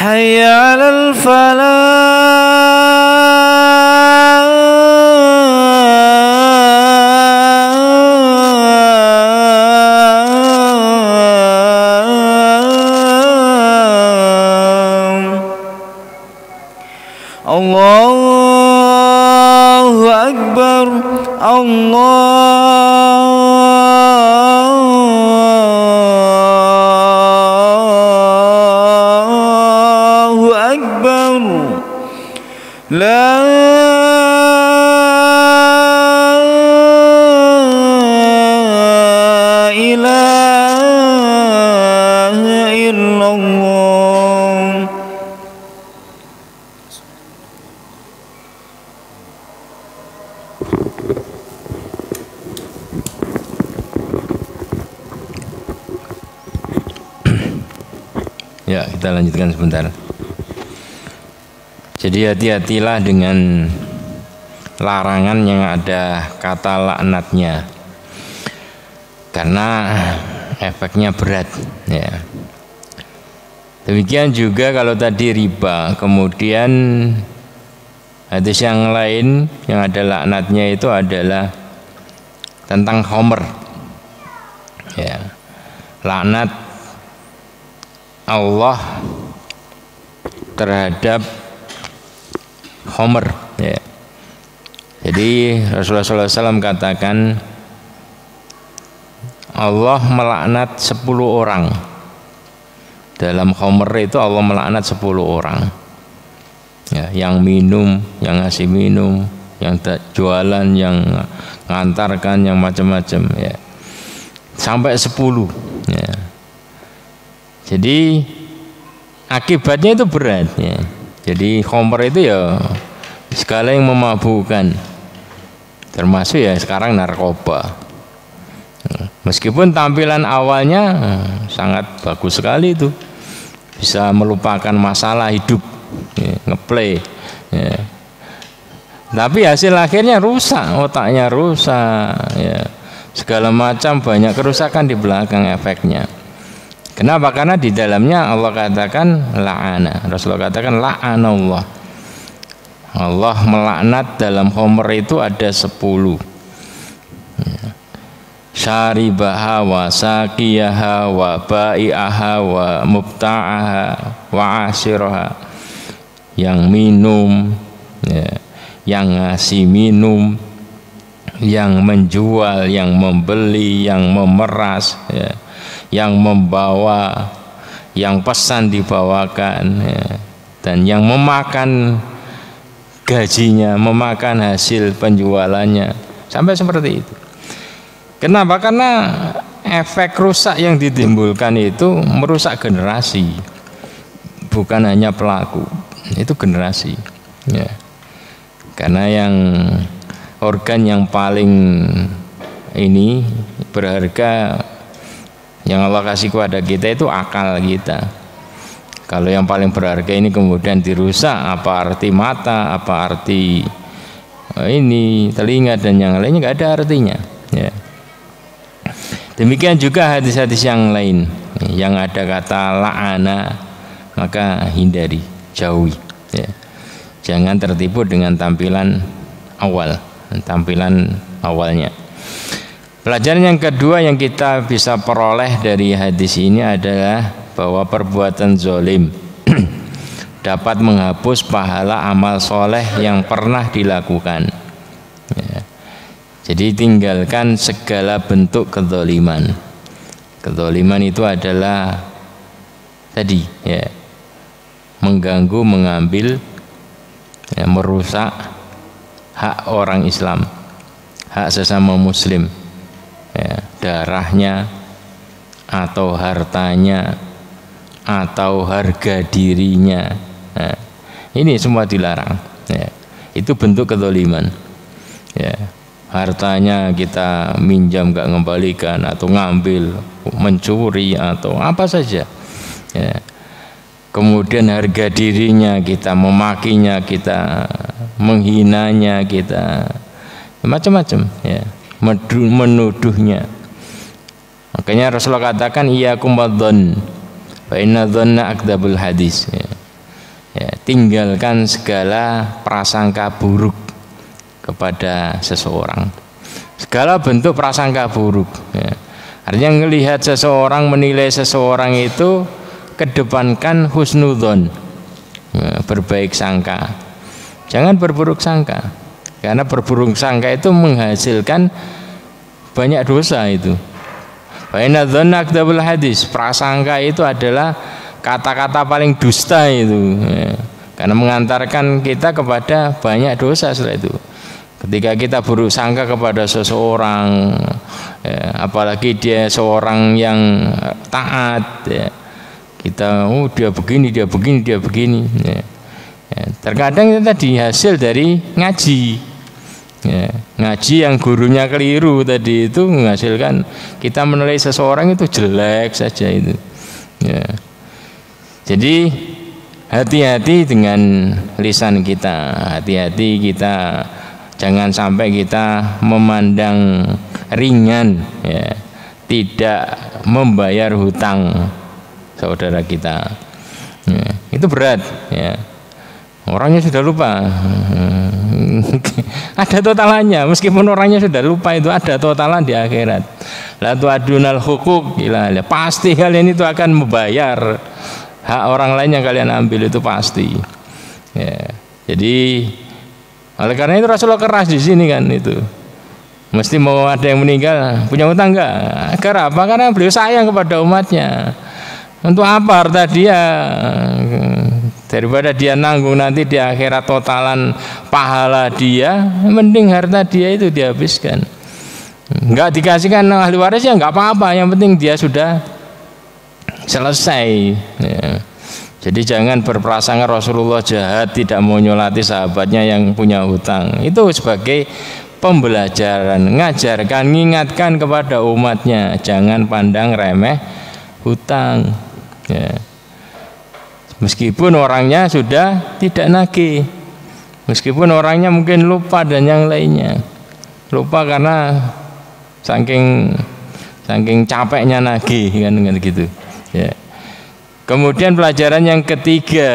Hayya 'alal falah. Allahu Akbar, Allahu Akbar. La ilaha illallah. Ya, kita lanjutkan sebentar. Jadi hati-hatilah dengan larangan yang ada kata laknatnya, karena efeknya berat. Ya. Demikian juga kalau tadi riba, kemudian hadis yang lain yang ada laknatnya itu adalah tentang khomer. Ya. Laknat Allah terhadap khomer. Ya. Jadi Rasulullah SAW katakan Allah melaknat 10 orang. Dalam khomer itu Allah melaknat 10 orang. Ya, yang minum, yang ngasih minum, yang jualan, yang ngantarkan, yang macam-macam. Ya. Sampai 10. Ya. Jadi akibatnya itu berat. Ya. Jadi khomer itu ya segala yang memabukkan, termasuk ya sekarang narkoba. Meskipun tampilan awalnya sangat bagus sekali itu, bisa melupakan masalah hidup, ngeplay, tapi hasil akhirnya rusak, otaknya rusak, segala macam banyak kerusakan di belakang efeknya. Kenapa? Karena di dalamnya Allah katakan la'ana, Rasulullah katakan la'anallah, Allah melaknat dalam khamr itu ada 10. Syaribaha wa saqiyaha wa ba'i'aha wa mubta'aha wa asiraha, yang minum, yang ngasih minum, yang menjual, yang membeli, yang memeras, yang membawa, yang pesan dibawakan, dan yang memakan gajinya, memakan hasil penjualannya, sampai seperti itu. Kenapa? Karena efek rusak yang ditimbulkan itu merusak generasi, bukan hanya pelaku, itu generasi. Karena yang organ yang paling ini berharga yang Allah kasih kepada kita itu akal kita. Kalau yang paling berharga ini kemudian dirusak, apa arti mata, apa arti ini telinga dan yang lainnya, nggak ada artinya. Demikian juga hadis-hadis yang lain yang ada kata la'ana, maka hindari, jauhi. Jangan tertipu dengan tampilan awalnya. Pelajaran yang kedua yang kita bisa peroleh dari hadis ini adalah bahwa perbuatan zalim dapat menghapus pahala amal soleh yang pernah dilakukan. Jadi tinggalkan segala bentuk kezaliman. Kezaliman itu adalah tadi mengganggu, mengambil, merusak hak orang Islam, hak sesama muslim, darahnya atau hartanya atau harga dirinya, ini semua dilarang. Itu bentuk kezaliman. Hartanya kita minjam gak ngembalikan, atau ngambil, mencuri, atau apa saja. Kemudian harga dirinya kita memakinya, kita menghinanya, kita macam-macam, menuduhnya. Makanya Rasulullah katakan iyyakum wadzann fa inna dzanna akdzabul hadis. Tinggalkan segala prasangka buruk kepada seseorang, segala bentuk prasangka buruk. Artinya melihat seseorang, menilai seseorang itu kedepankan husnudzon, berbaik sangka, jangan berburuk sangka, karena berburuk sangka itu menghasilkan banyak dosa. Itu fa inna dzanna akdzabul hadis, prasangka itu adalah kata-kata paling dusta itu, karena mengantarkan kita kepada banyak dosa setelah itu. Ketika kita buruk sangka kepada seseorang, apalagi dia seorang yang taat, kita dia begini, dia begini, dia begini. Terkadang itu tadi hasil dari ngaji, ngaji yang gurunya keliru tadi itu menghasilkan kita menilai seseorang itu jelek saja itu. Jadi hati-hati dengan lisan kita, hati-hati kita. Jangan sampai kita memandang ringan, tidak membayar hutang saudara kita. Itu berat. Orangnya sudah lupa. Ada totalannya, meskipun orangnya sudah lupa, itu ada totalan di akhirat. La tu'adunal huquq ila, pasti kalian itu akan membayar hak orang lain yang kalian ambil, itu pasti. Jadi oleh karena itu Rasulullah keras di sini kan, itu mesti mau ada yang meninggal punya utang enggak? Karena apa? Karena beliau sayang kepada umatnya. Untuk apa harta dia? Daripada dia nanggung nanti di akhirat totalan pahala dia, mending harta dia itu dihabiskan. Enggak dikasihkan ahli waris ya enggak apa-apa, yang penting dia sudah selesai. Jadi jangan berprasangka Rasulullah jahat tidak mau nyolati sahabatnya yang punya hutang. Itu sebagai pembelajaran, ngajarkan, mengingatkan kepada umatnya, jangan pandang remeh hutang. Ya. Meskipun orangnya sudah tidak nagih, meskipun orangnya mungkin lupa dan yang lainnya, lupa karena saking capeknya nagih kan gitu. Ya. Kemudian pelajaran yang ketiga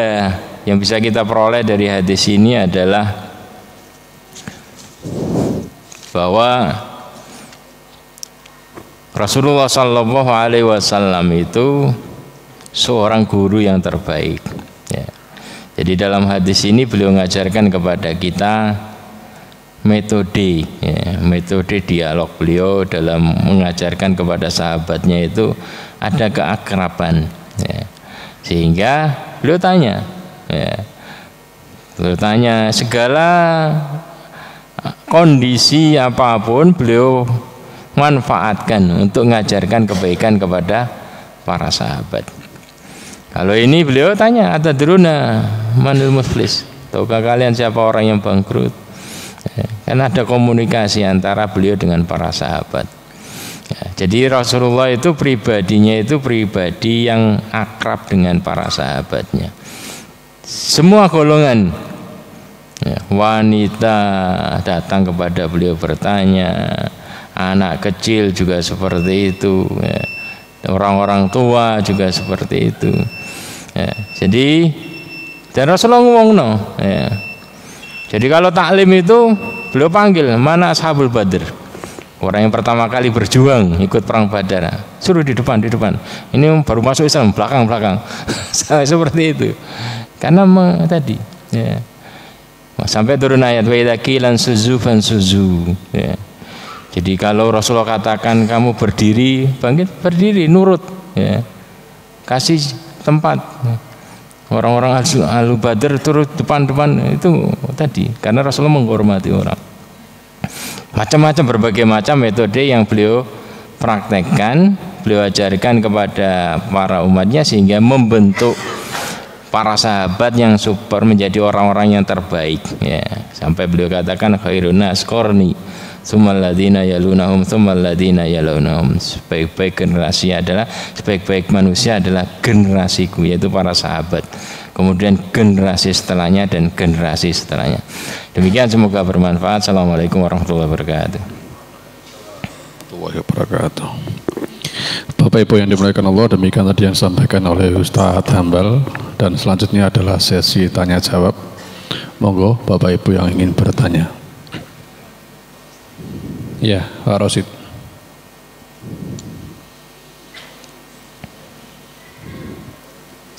yang bisa kita peroleh dari hadis ini adalah bahwa Rasulullah Shallallahu Alaihi Wasallam itu seorang guru yang terbaik. Ya. Jadi dalam hadis ini beliau mengajarkan kepada kita metode, ya, metode dialog beliau dalam mengajarkan kepada sahabatnya itu ada keakraban. Ya. Sehingga beliau tanya, ya, beliau tanya segala kondisi apapun beliau manfaatkan untuk mengajarkan kebaikan kepada para sahabat. Kalau ini beliau tanya, atadruna manil muflis, tahukah kalian siapa orang yang bangkrut? Ya, karena ada komunikasi antara beliau dengan para sahabat. Ya, jadi Rasulullah itu pribadinya itu pribadi yang akrab dengan para sahabatnya. Semua golongan, ya, wanita datang kepada beliau bertanya, anak kecil juga seperti itu, ya, orang-orang tua juga seperti itu. Ya, jadi dan Rasulullah ngomong no. Ya. Jadi kalau taklim itu beliau panggil mana ashabul badr. Orang yang pertama kali berjuang ikut perang Badar, suruh di depan. Ini baru masuk Islam, belakang. Seperti itu. Karena tadi, ya. Sampai turun ayat wa idza qilan suzu fansuzu. Ya. Jadi kalau Rasulullah katakan kamu berdiri, bangkit berdiri, nurut. Ya. Kasih tempat. Orang-orang Ahlu Badar turut depan itu tadi. Karena Rasulullah menghormati orang. Macam-macam berbagai macam metode yang beliau praktekkan, beliau ajarkan kepada para umatnya sehingga membentuk para sahabat yang super menjadi orang-orang yang terbaik. Ya, sampai beliau katakan khairun nas qarni, tsummal ladzina yalunahum, tsummal ladzina yalunahum. Sebaik-baik generasi adalah sebaik-baik manusia adalah generasiku, yaitu para sahabat. Kemudian generasi setelahnya dan generasi setelahnya. Demikian, semoga bermanfaat. Assalamualaikum warahmatullahi wabarakatuh. Bapak Ibu yang dimuliakan Allah, demikian tadi yang disampaikan oleh Ustadz Hambal, dan selanjutnya adalah sesi tanya jawab. Monggo Bapak Ibu yang ingin bertanya. Ya, Pak Rosid.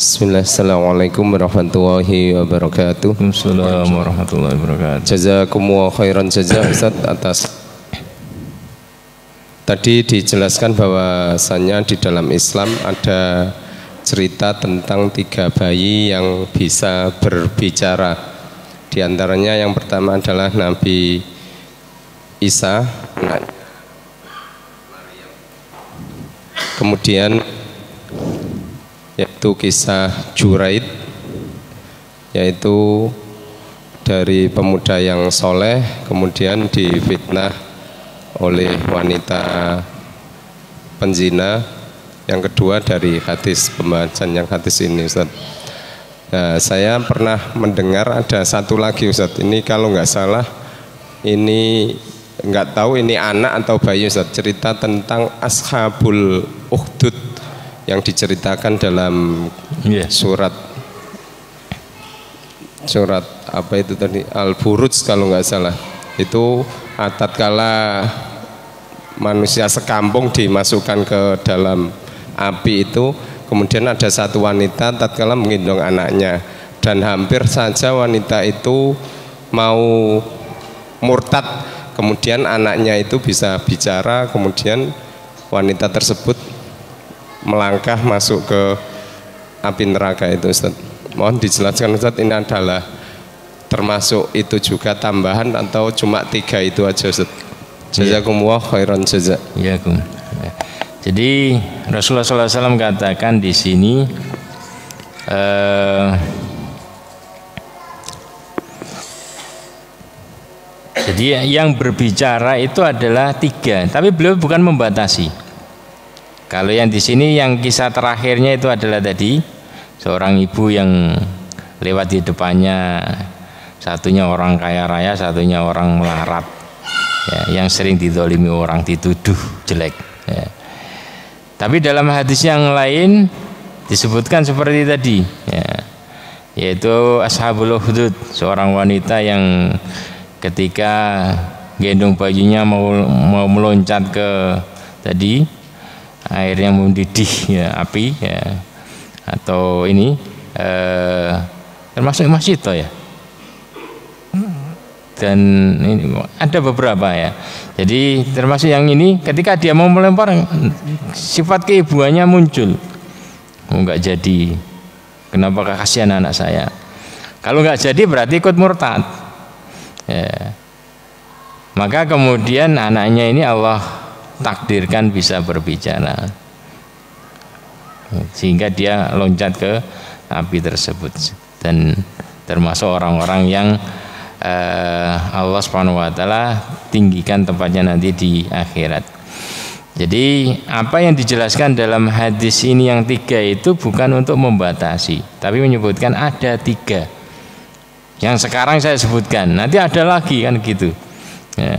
Bismillah, assalamualaikum warahmatullahi wabarakatuh. Assalamualaikum warahmatullahi wabarakatuh. Jazakumullah khairan jazak Ustaz atas tadi dijelaskan bahwasannya di dalam Islam ada cerita tentang 3 bayi yang bisa berbicara. Di antaranya yang pertama adalah Nabi Isa, kemudian yaitu kisah Juraid, yaitu dari pemuda yang soleh kemudian difitnah oleh wanita penzina. Yang kedua dari hadis, pembahasan yang hadis ini Ustaz. Nah, saya pernah mendengar ada satu lagi Ustaz, ini kalau nggak salah ini nggak tahu ini anak atau bayi Ustaz, cerita tentang Ashabul Ukhdud yang diceritakan dalam surat apa itu tadi, Al-Buruj kalau nggak salah. Itu tatkala manusia sekampung dimasukkan ke dalam api itu, kemudian ada satu wanita tatkala menggendong anaknya, dan hampir saja wanita itu mau murtad, kemudian anaknya itu bisa bicara, kemudian wanita tersebut melangkah masuk ke api neraka itu Ustaz. Mohon dijelaskan Ustaz, ini adalah termasuk itu juga tambahan atau cuma 3 itu aja Ustaz? Jazakumullah khairan jazak. Ya, jadi Rasulullah SAW katakan di sini Jadi yang berbicara itu adalah 3, tapi beliau bukan membatasi. Kalau yang di sini yang kisah terakhirnya itu adalah tadi seorang ibu yang lewat di depannya, satunya orang kaya raya, satunya orang melarat, ya, yang sering dizalimi orang, dituduh jelek. Ya. Tapi dalam hadis yang lain disebutkan seperti tadi, ya, yaitu Ashabul Ukhdud, seorang wanita yang ketika gendong bayinya mau meloncat ke tadi air yang mendidih, ya, api, ya, atau ini termasuk masjid toh ya, dan ini ada beberapa ya. Jadi termasuk yang ini ketika dia mau melempar sifat keibuannya muncul. Enggak jadi, kenapa kasihan anak saya? Kalau enggak jadi berarti ikut murtad. Ya. Maka kemudian anaknya ini Allah takdirkan bisa berbicara, sehingga dia loncat ke api tersebut, dan termasuk orang-orang yang Allah Subhanahu wa taala tinggikan tempatnya nanti di akhirat. Jadi apa yang dijelaskan dalam hadis ini yang 3 itu bukan untuk membatasi, tapi menyebutkan ada 3 yang sekarang saya sebutkan, nanti ada lagi kan gitu ya.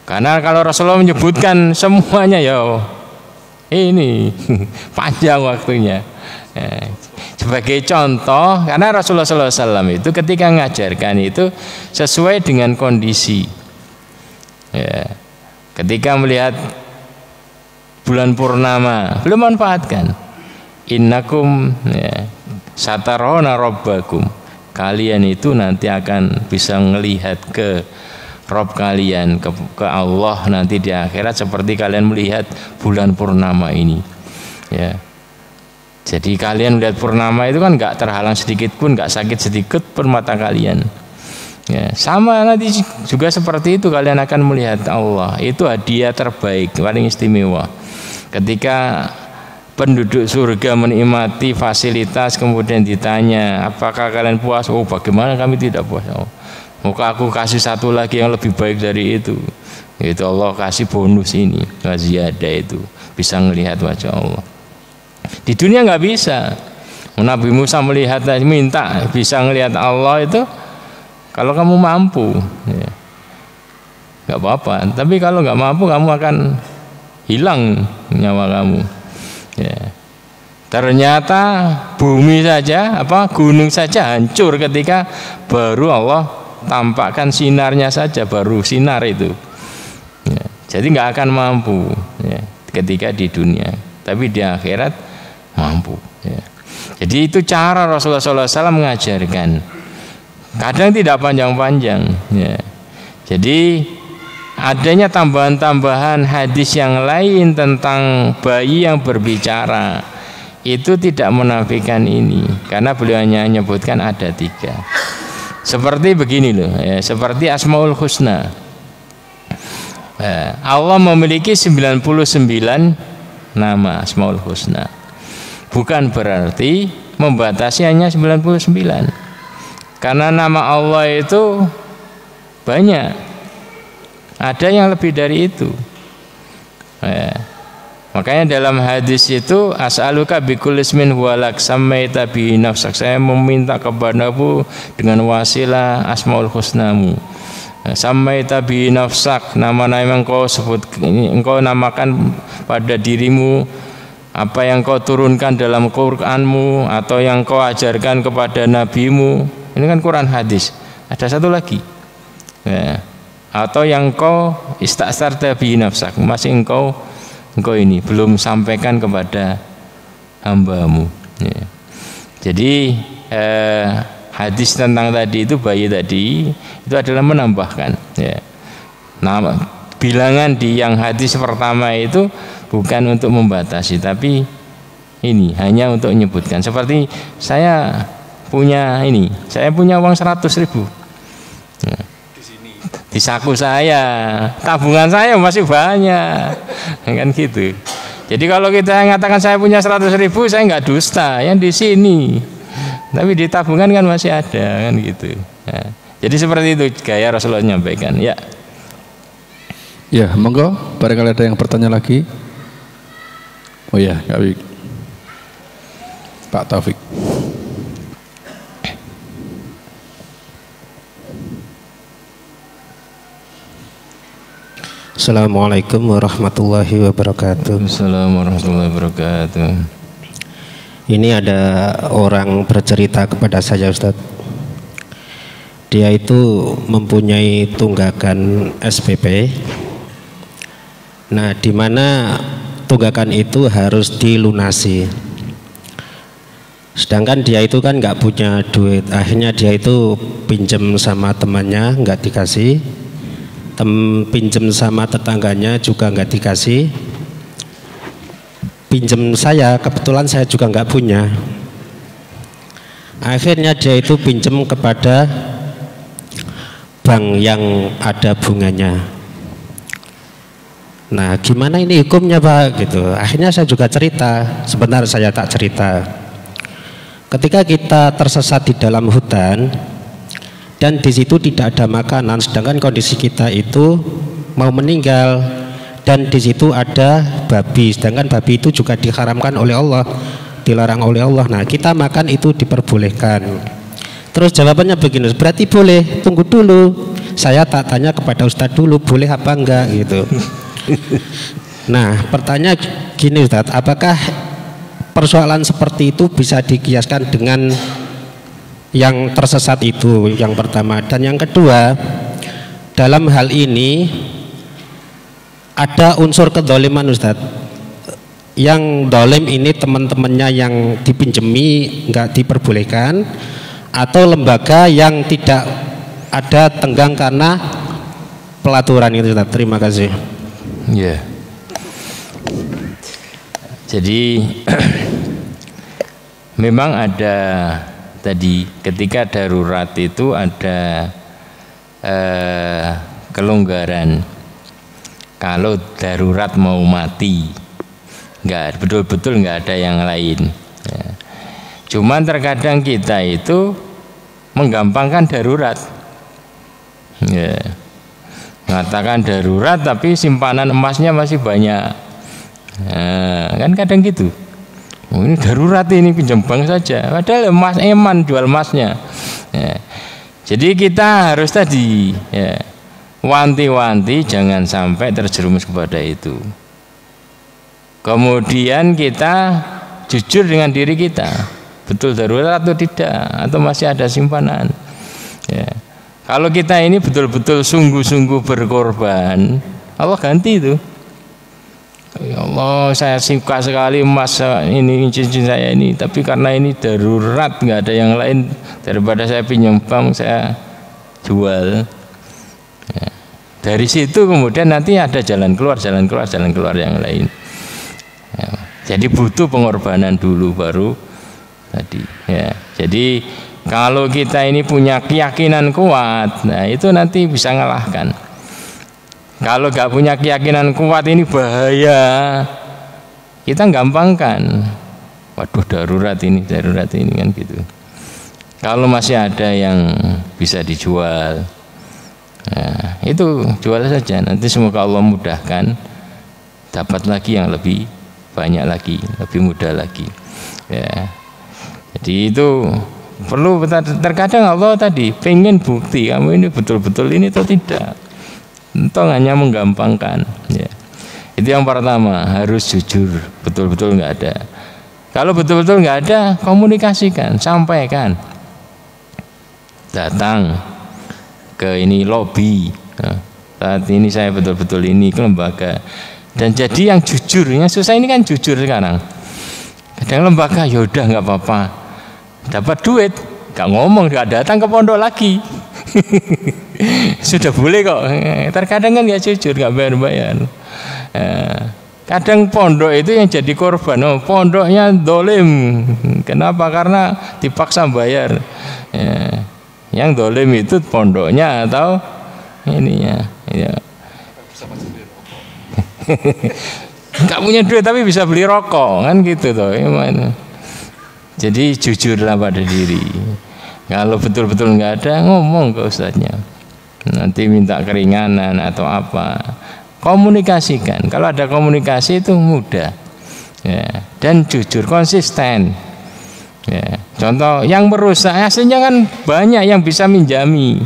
Karena kalau Rasulullah menyebutkan semuanya ya ini panjang waktunya ya. Sebagai contoh, karena Rasulullah SAW itu ketika mengajarkan itu sesuai dengan kondisi ya. Ketika melihat bulan purnama belum manfaatkan, innakum ya, satarona robbakum, kalian itu nanti akan bisa melihat ke Rob kalian, ke Allah nanti di akhirat seperti kalian melihat bulan purnama ini ya. Jadi kalian melihat purnama itu kan nggak terhalang sedikit pun, nggak sakit sedikit pun mata kalian ya. Sama nanti juga seperti itu kalian akan melihat Allah, itu hadiah terbaik paling istimewa. Ketika penduduk surga menikmati fasilitas kemudian ditanya apakah kalian puas, oh bagaimana kami tidak puas, oh maka aku kasih satu lagi yang lebih baik dari itu, yaitu Allah kasih bonus ini, ziyadah itu bisa melihat wajah Allah. Di dunia nggak bisa. Nabi Musa melihat, minta bisa melihat Allah itu kalau kamu mampu ya, nggak apa-apa. Tapi kalau nggak mampu kamu akan hilang nyawa kamu ya. Ternyata bumi saja, gunung saja hancur ketika baru Allah tampakkan sinarnya saja, baru sinar itu ya. Jadi nggak akan mampu ya, ketika di dunia, tapi di akhirat mampu ya. Jadi itu cara Rasulullah SAW mengajarkan, kadang tidak panjang-panjang ya. Jadi adanya tambahan-tambahan hadis yang lain tentang bayi yang berbicara itu tidak menafikan ini, karena beliau hanya menyebutkan ada 3. Seperti begini loh ya, seperti Asmaul Husna ya, Allah memiliki 99 nama Asmaul Husna, bukan berarti membatasi hanya 99, karena nama Allah itu banyak, ada yang lebih dari itu ya. Makanya dalam hadis itu as'aluka bikulli ismin huwalak sammaita bi nafsak, saya meminta kepadamu dengan wasilah Asmaul Husnamu, sammaita bi nafsak, nama-nama yang engkau sebut, engkau namakan pada dirimu, apa yang kau turunkan dalam Qur'anmu atau yang kau ajarkan kepada nabimu. Ini kan Quran hadis. Ada satu lagi ya, atau yang kau istasarta bi nafsak, masih engkau ini belum sampaikan kepada hambamu ya. Jadi hadis tentang tadi itu, bayi tadi itu adalah menambahkan ya. Nah, bilangan di yang hadis pertama itu bukan untuk membatasi, tapi ini hanya untuk menyebutkan. Seperti saya punya uang 100.000 ya, di saku saya, tabungan saya masih banyak kan gitu. Jadi kalau kita mengatakan saya punya 100.000, saya nggak dusta, yang di sini Tapi di tabungan kan masih ada kan gitu. Ya. Jadi seperti itu gaya Rasulullah menyampaikan. Ya. Ya, monggo. Barangkali ada yang bertanya lagi. Oh ya, Pak Taufik. Assalamualaikum warahmatullahi wabarakatuh. Assalamualaikum warahmatullahi wabarakatuh. Ini ada orang bercerita kepada saya, Ustadz. Dia itu mempunyai tunggakan SPP. Nah, di mana tunggakan itu harus dilunasi. Sedangkan dia itu kan nggak punya duit. Akhirnya dia itu pinjam sama temannya, nggak dikasih. Pinjam sama tetangganya juga nggak dikasih. Pinjam saya, kebetulan saya juga nggak punya. Akhirnya dia itu pinjam kepada bank yang ada bunganya. Nah, gimana ini hukumnya, Pak? Gitu. Akhirnya saya juga cerita. Sebentar saya tak cerita. Ketika kita tersesat di dalam hutan dan di situ tidak ada makanan, sedangkan kondisi kita itu mau meninggal, dan di situ ada babi, sedangkan babi itu juga diharamkan oleh Allah, dilarang oleh Allah. Nah, kita makan itu diperbolehkan. Terus jawabannya begini, berarti boleh, tunggu dulu. Saya tak tanya kepada Ustadz dulu, boleh apa enggak gitu. Nah, pertanyaan gini Ustadz, apakah persoalan seperti itu bisa dikiaskan dengan yang tersesat itu, yang pertama. Dan yang kedua, dalam hal ini ada unsur kedoliman Ustadz. Yang dolim ini teman-temannya yang dipinjemi nggak diperbolehkan, atau lembaga yang tidak ada tenggang karena pelaturan itu. Terima kasih. Ya. Jadi memang ada tadi ketika darurat itu ada kelonggaran. Kalau darurat mau mati, nggak betul-betul nggak ada yang lain. Ya. Cuman terkadang kita itu menggampangkan darurat, ya. Mengatakan darurat tapi simpanan emasnya masih banyak, nah, kan kadang gitu. Oh, ini darurat, ini pinjam bank saja, padahal emas eman jual emasnya. Ya. Jadi kita harus tadi, ya, wanti-wanti jangan sampai terjerumus kepada itu. Kemudian kita jujur dengan diri kita, betul darurat atau tidak, atau masih ada simpanan. Ya. Kalau kita ini betul-betul sungguh-sungguh berkorban, Allah ganti itu. Ya Allah, saya suka sekali emas ini, cincin saya ini, tapi karena ini darurat, nggak ada yang lain, daripada saya pinjam bank, saya jual. Ya. Dari situ kemudian nanti ada jalan keluar yang lain. Ya. Jadi butuh pengorbanan dulu baru tadi. Ya. Jadi kalau kita ini punya keyakinan kuat, nah itu nanti bisa ngalahkan. Kalau nggak punya keyakinan kuat ini bahaya, kita gampangkan. Waduh, darurat ini kan gitu. Kalau masih ada yang bisa dijual, nah, itu jual saja. Nanti semoga Allah mudahkan, dapat lagi yang lebih banyak lagi, lebih mudah lagi. Ya. Jadi itu perlu, terkadang Allah tadi pengen bukti kamu ini betul-betul ini atau tidak. Entah hanya menggampangkan. Ya. Itu yang pertama, harus jujur, betul-betul nggak ada. Kalau betul-betul nggak ada, komunikasikan, sampaikan. Datang ke ini lobby. Nah, saat ini saya betul-betul ini ke lembaga. Dan jadi yang jujur, yang susah ini kan jujur sekarang. Kadang lembaga, yaudah nggak apa-apa. Dapat duit, nggak ngomong, nggak datang ke pondok lagi. Sudah boleh kok. Terkadang kan nggak jujur, nggak bayar-bayar. Kadang pondok itu yang jadi korban. Oh, pondoknya dolim. Kenapa? Karena dipaksa bayar. Yang dolim itu pondoknya atau ininya. Ya. Nggak punya duit tapi bisa beli rokok, kan gitu toh. Jadi jujurlah pada diri. Kalau betul-betul nggak ada, ngomong ke ustadznya. Nanti minta keringanan atau apa. Komunikasikan. Kalau ada komunikasi itu mudah. Ya. Dan jujur, konsisten. Ya. Contoh yang merusak, aslinya kan banyak yang bisa minjami.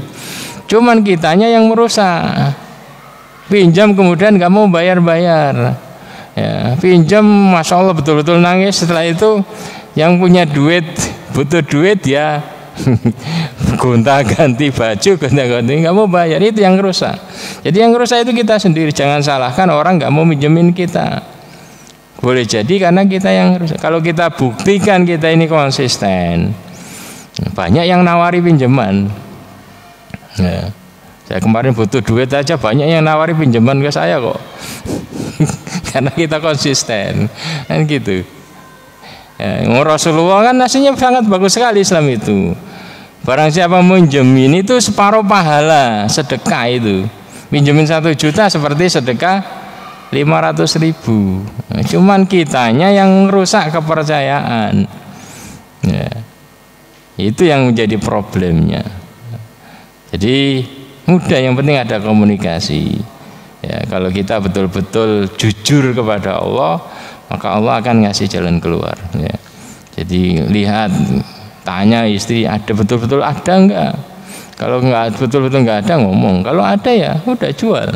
Cuman kitanya yang merusak. Pinjam kemudian nggak mau bayar-bayar. Ya. Pinjam, masya Allah betul-betul nangis. Setelah itu yang punya duit, butuh duit ya gonta-ganti baju, gonta-ganti, nggak mau bayar. Itu yang rusak. Jadi yang rusak itu kita sendiri. Jangan salahkan orang nggak mau minjemin kita. Boleh jadi karena kita yang rusak. Kalau kita buktikan kita ini konsisten, banyak yang nawari pinjaman. Ya. Saya kemarin butuh duit aja banyak yang nawari pinjaman ke saya kok. Karena kita konsisten, kan gitu. Ya, Rasulullah kan aslinya sangat bagus sekali Islam itu. Barang siapa minjemin itu separuh pahala sedekah itu. Minjemin 1 juta seperti sedekah 500.000. Nah, cuman kitanya yang rusak kepercayaan. Ya. Itu yang menjadi problemnya. Jadi mudah, yang penting ada komunikasi. Ya, kalau kita betul-betul jujur kepada Allah, maka Allah akan ngasih jalan keluar. Ya. Jadi lihat, tanya istri, ada betul-betul ada enggak? Kalau enggak betul-betul enggak ada, ngomong. Kalau ada ya udah jual.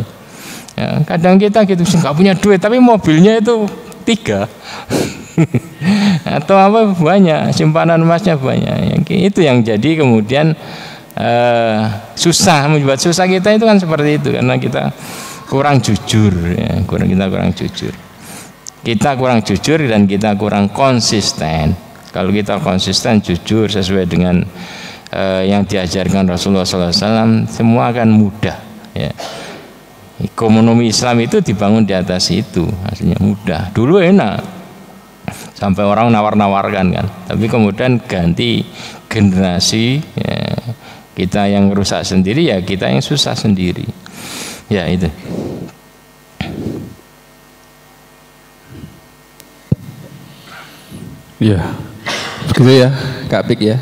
Ya, kadang kita gitu nggak punya duit tapi mobilnya itu 3 atau apa banyak, simpanan emasnya banyak. Ya, itu yang jadi kemudian susah, membuat susah kita itu kan seperti itu karena kita kurang jujur. Ya, kita kurang jujur. Kita kurang jujur dan kita kurang konsisten. Kalau kita konsisten, jujur sesuai dengan yang diajarkan Rasulullah SAW, semua akan mudah. Ya. Ekonomi Islam itu dibangun di atas itu, hasilnya mudah. Dulu enak, sampai orang nawar-nawarkan kan. Tapi kemudian ganti generasi, ya, kita yang rusak sendiri, ya kita yang susah sendiri. Ya itu. Ya, begitu ya, Kak Pik ya.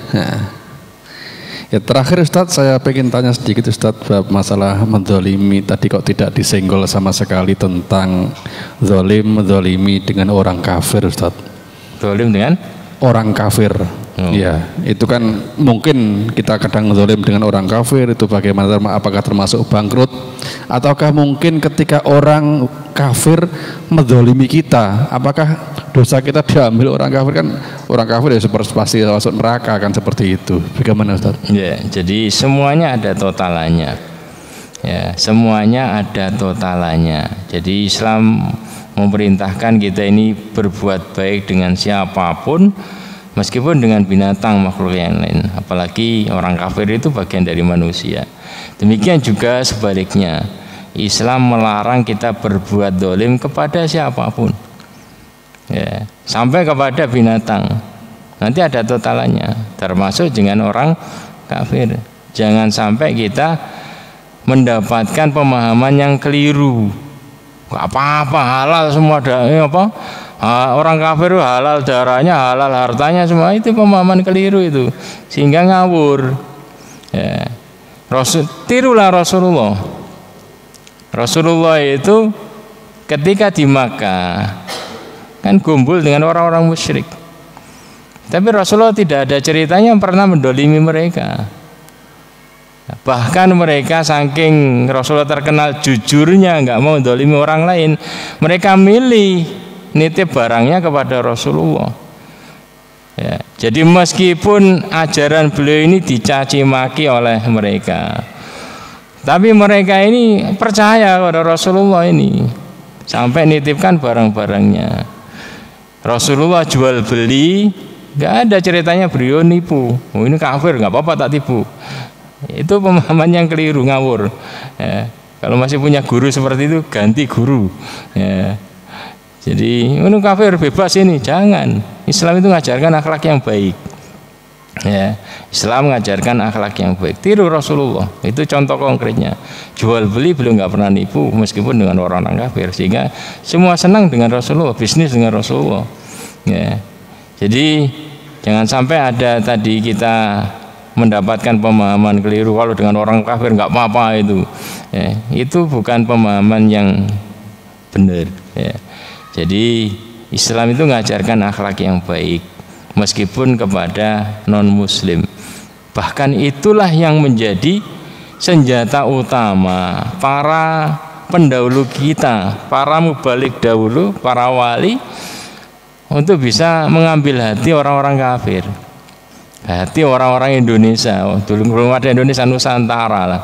Ya terakhir Ustadz, saya pengen tanya sedikit Ustadz bab masalah menzalimi tadi, kok tidak disenggol sama sekali tentang zalim menzalimi dengan orang kafir Ustadz. Zalim dengan orang kafir. Ya, itu kan mungkin kita kadang zalim dengan orang kafir, itu bagaimana, apakah termasuk bangkrut ataukah mungkin ketika orang kafir menzalimi kita, apakah dosa kita diambil orang kafir? Kan orang kafir ya pasti masuk neraka kan, seperti itu. Bagaimana Ustaz? Ya, jadi semuanya ada totalannya. Ya, semuanya ada totalannya. Jadi Islam memerintahkan kita ini berbuat baik dengan siapapun, meskipun dengan binatang, makhluk yang lain. Apalagi orang kafir itu bagian dari manusia. Demikian juga sebaliknya, Islam melarang kita berbuat dolim kepada siapapun, ya, sampai kepada binatang. Nanti ada totalannya, termasuk dengan orang kafir. Jangan sampai kita mendapatkan pemahaman yang keliru. Gak apa-apa, halal semua ada, apa? Orang kafir halal darahnya, halal hartanya, semua itu pemahaman keliru itu, sehingga ngawur. Ya. Tirulah Rasulullah. Rasulullah itu ketika di Makkah kan kumpul dengan orang-orang musyrik, tapi Rasulullah tidak ada ceritanya pernah mendolimi mereka. Bahkan mereka saking Rasulullah terkenal jujurnya, nggak mau mendolimi orang lain, mereka milih nitip barangnya kepada Rasulullah. Ya, jadi meskipun ajaran beliau ini dicaci maki oleh mereka, tapi mereka ini percaya kepada Rasulullah ini, sampai nitipkan barang-barangnya. Rasulullah jual beli, nggak ada ceritanya beliau nipu. Oh, ini kafir, nggak apa-apa tak tipu. Itu pemahaman yang keliru, ngawur. Ya, kalau masih punya guru seperti itu, ganti guru. Ya. Jadi ini kafir bebas ini, jangan. Islam itu mengajarkan akhlak yang baik. Ya, Islam mengajarkan akhlak yang baik. Tiru Rasulullah, itu contoh konkretnya. Jual beli beliau nggak pernah nipu, meskipun dengan orang-orang kafir, sehingga semua senang dengan Rasulullah, bisnis dengan Rasulullah. Ya. Jadi Jangan sampai ada tadi kita mendapatkan pemahaman keliru kalau dengan orang kafir nggak apa-apa itu. Ya, itu bukan pemahaman yang benar. Ya. Jadi Islam itu mengajarkan akhlak yang baik meskipun kepada non-muslim. Bahkan itulah yang menjadi senjata utama para pendahulu kita, para mubalik dahulu, para wali, untuk bisa mengambil hati orang-orang kafir, hati orang-orang Indonesia. Dulu belum ada Indonesia Nusantara lah.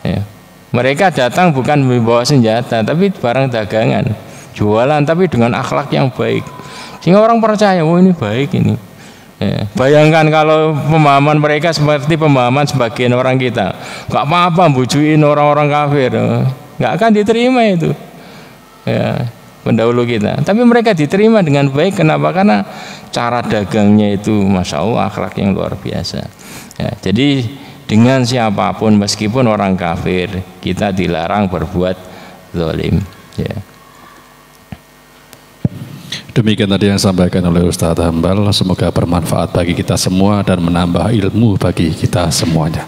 Ya. Mereka datang bukan membawa senjata, tapi barang dagangan, jualan, tapi dengan akhlak yang baik, sehingga orang percaya, oh ini baik ini. Ya. Bayangkan kalau pemahaman mereka seperti pemahaman sebagian orang kita, nggak apa-apa bujuin orang-orang kafir, nggak akan diterima itu. Ya. Pendahulu kita, tapi mereka diterima dengan baik. Kenapa? Karena cara dagangnya itu masya Allah akhlak yang luar biasa. Ya, jadi dengan siapapun meskipun orang kafir kita dilarang berbuat zalim. Ya. Demikian tadi yang disampaikan oleh Ustadz Hambal. Semoga bermanfaat bagi kita semua dan menambah ilmu bagi kita semuanya.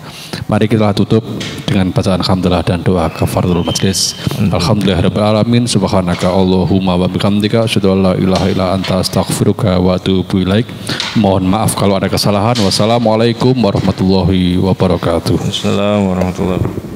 Mari kita tutup dengan bacaan alhamdulillah dan doa kafaratul majlis. Alhamdulillahirabbil alamin. Subhanaka Allahumma wa bihamdika asyhadu an la ilaha illa anta astaghfiruka wa atubu ilaik. Mohon maaf kalau ada kesalahan. Wassalamualaikum warahmatullahi wabarakatuh. Assalamualaikum warahmatullahi wabarakatuh.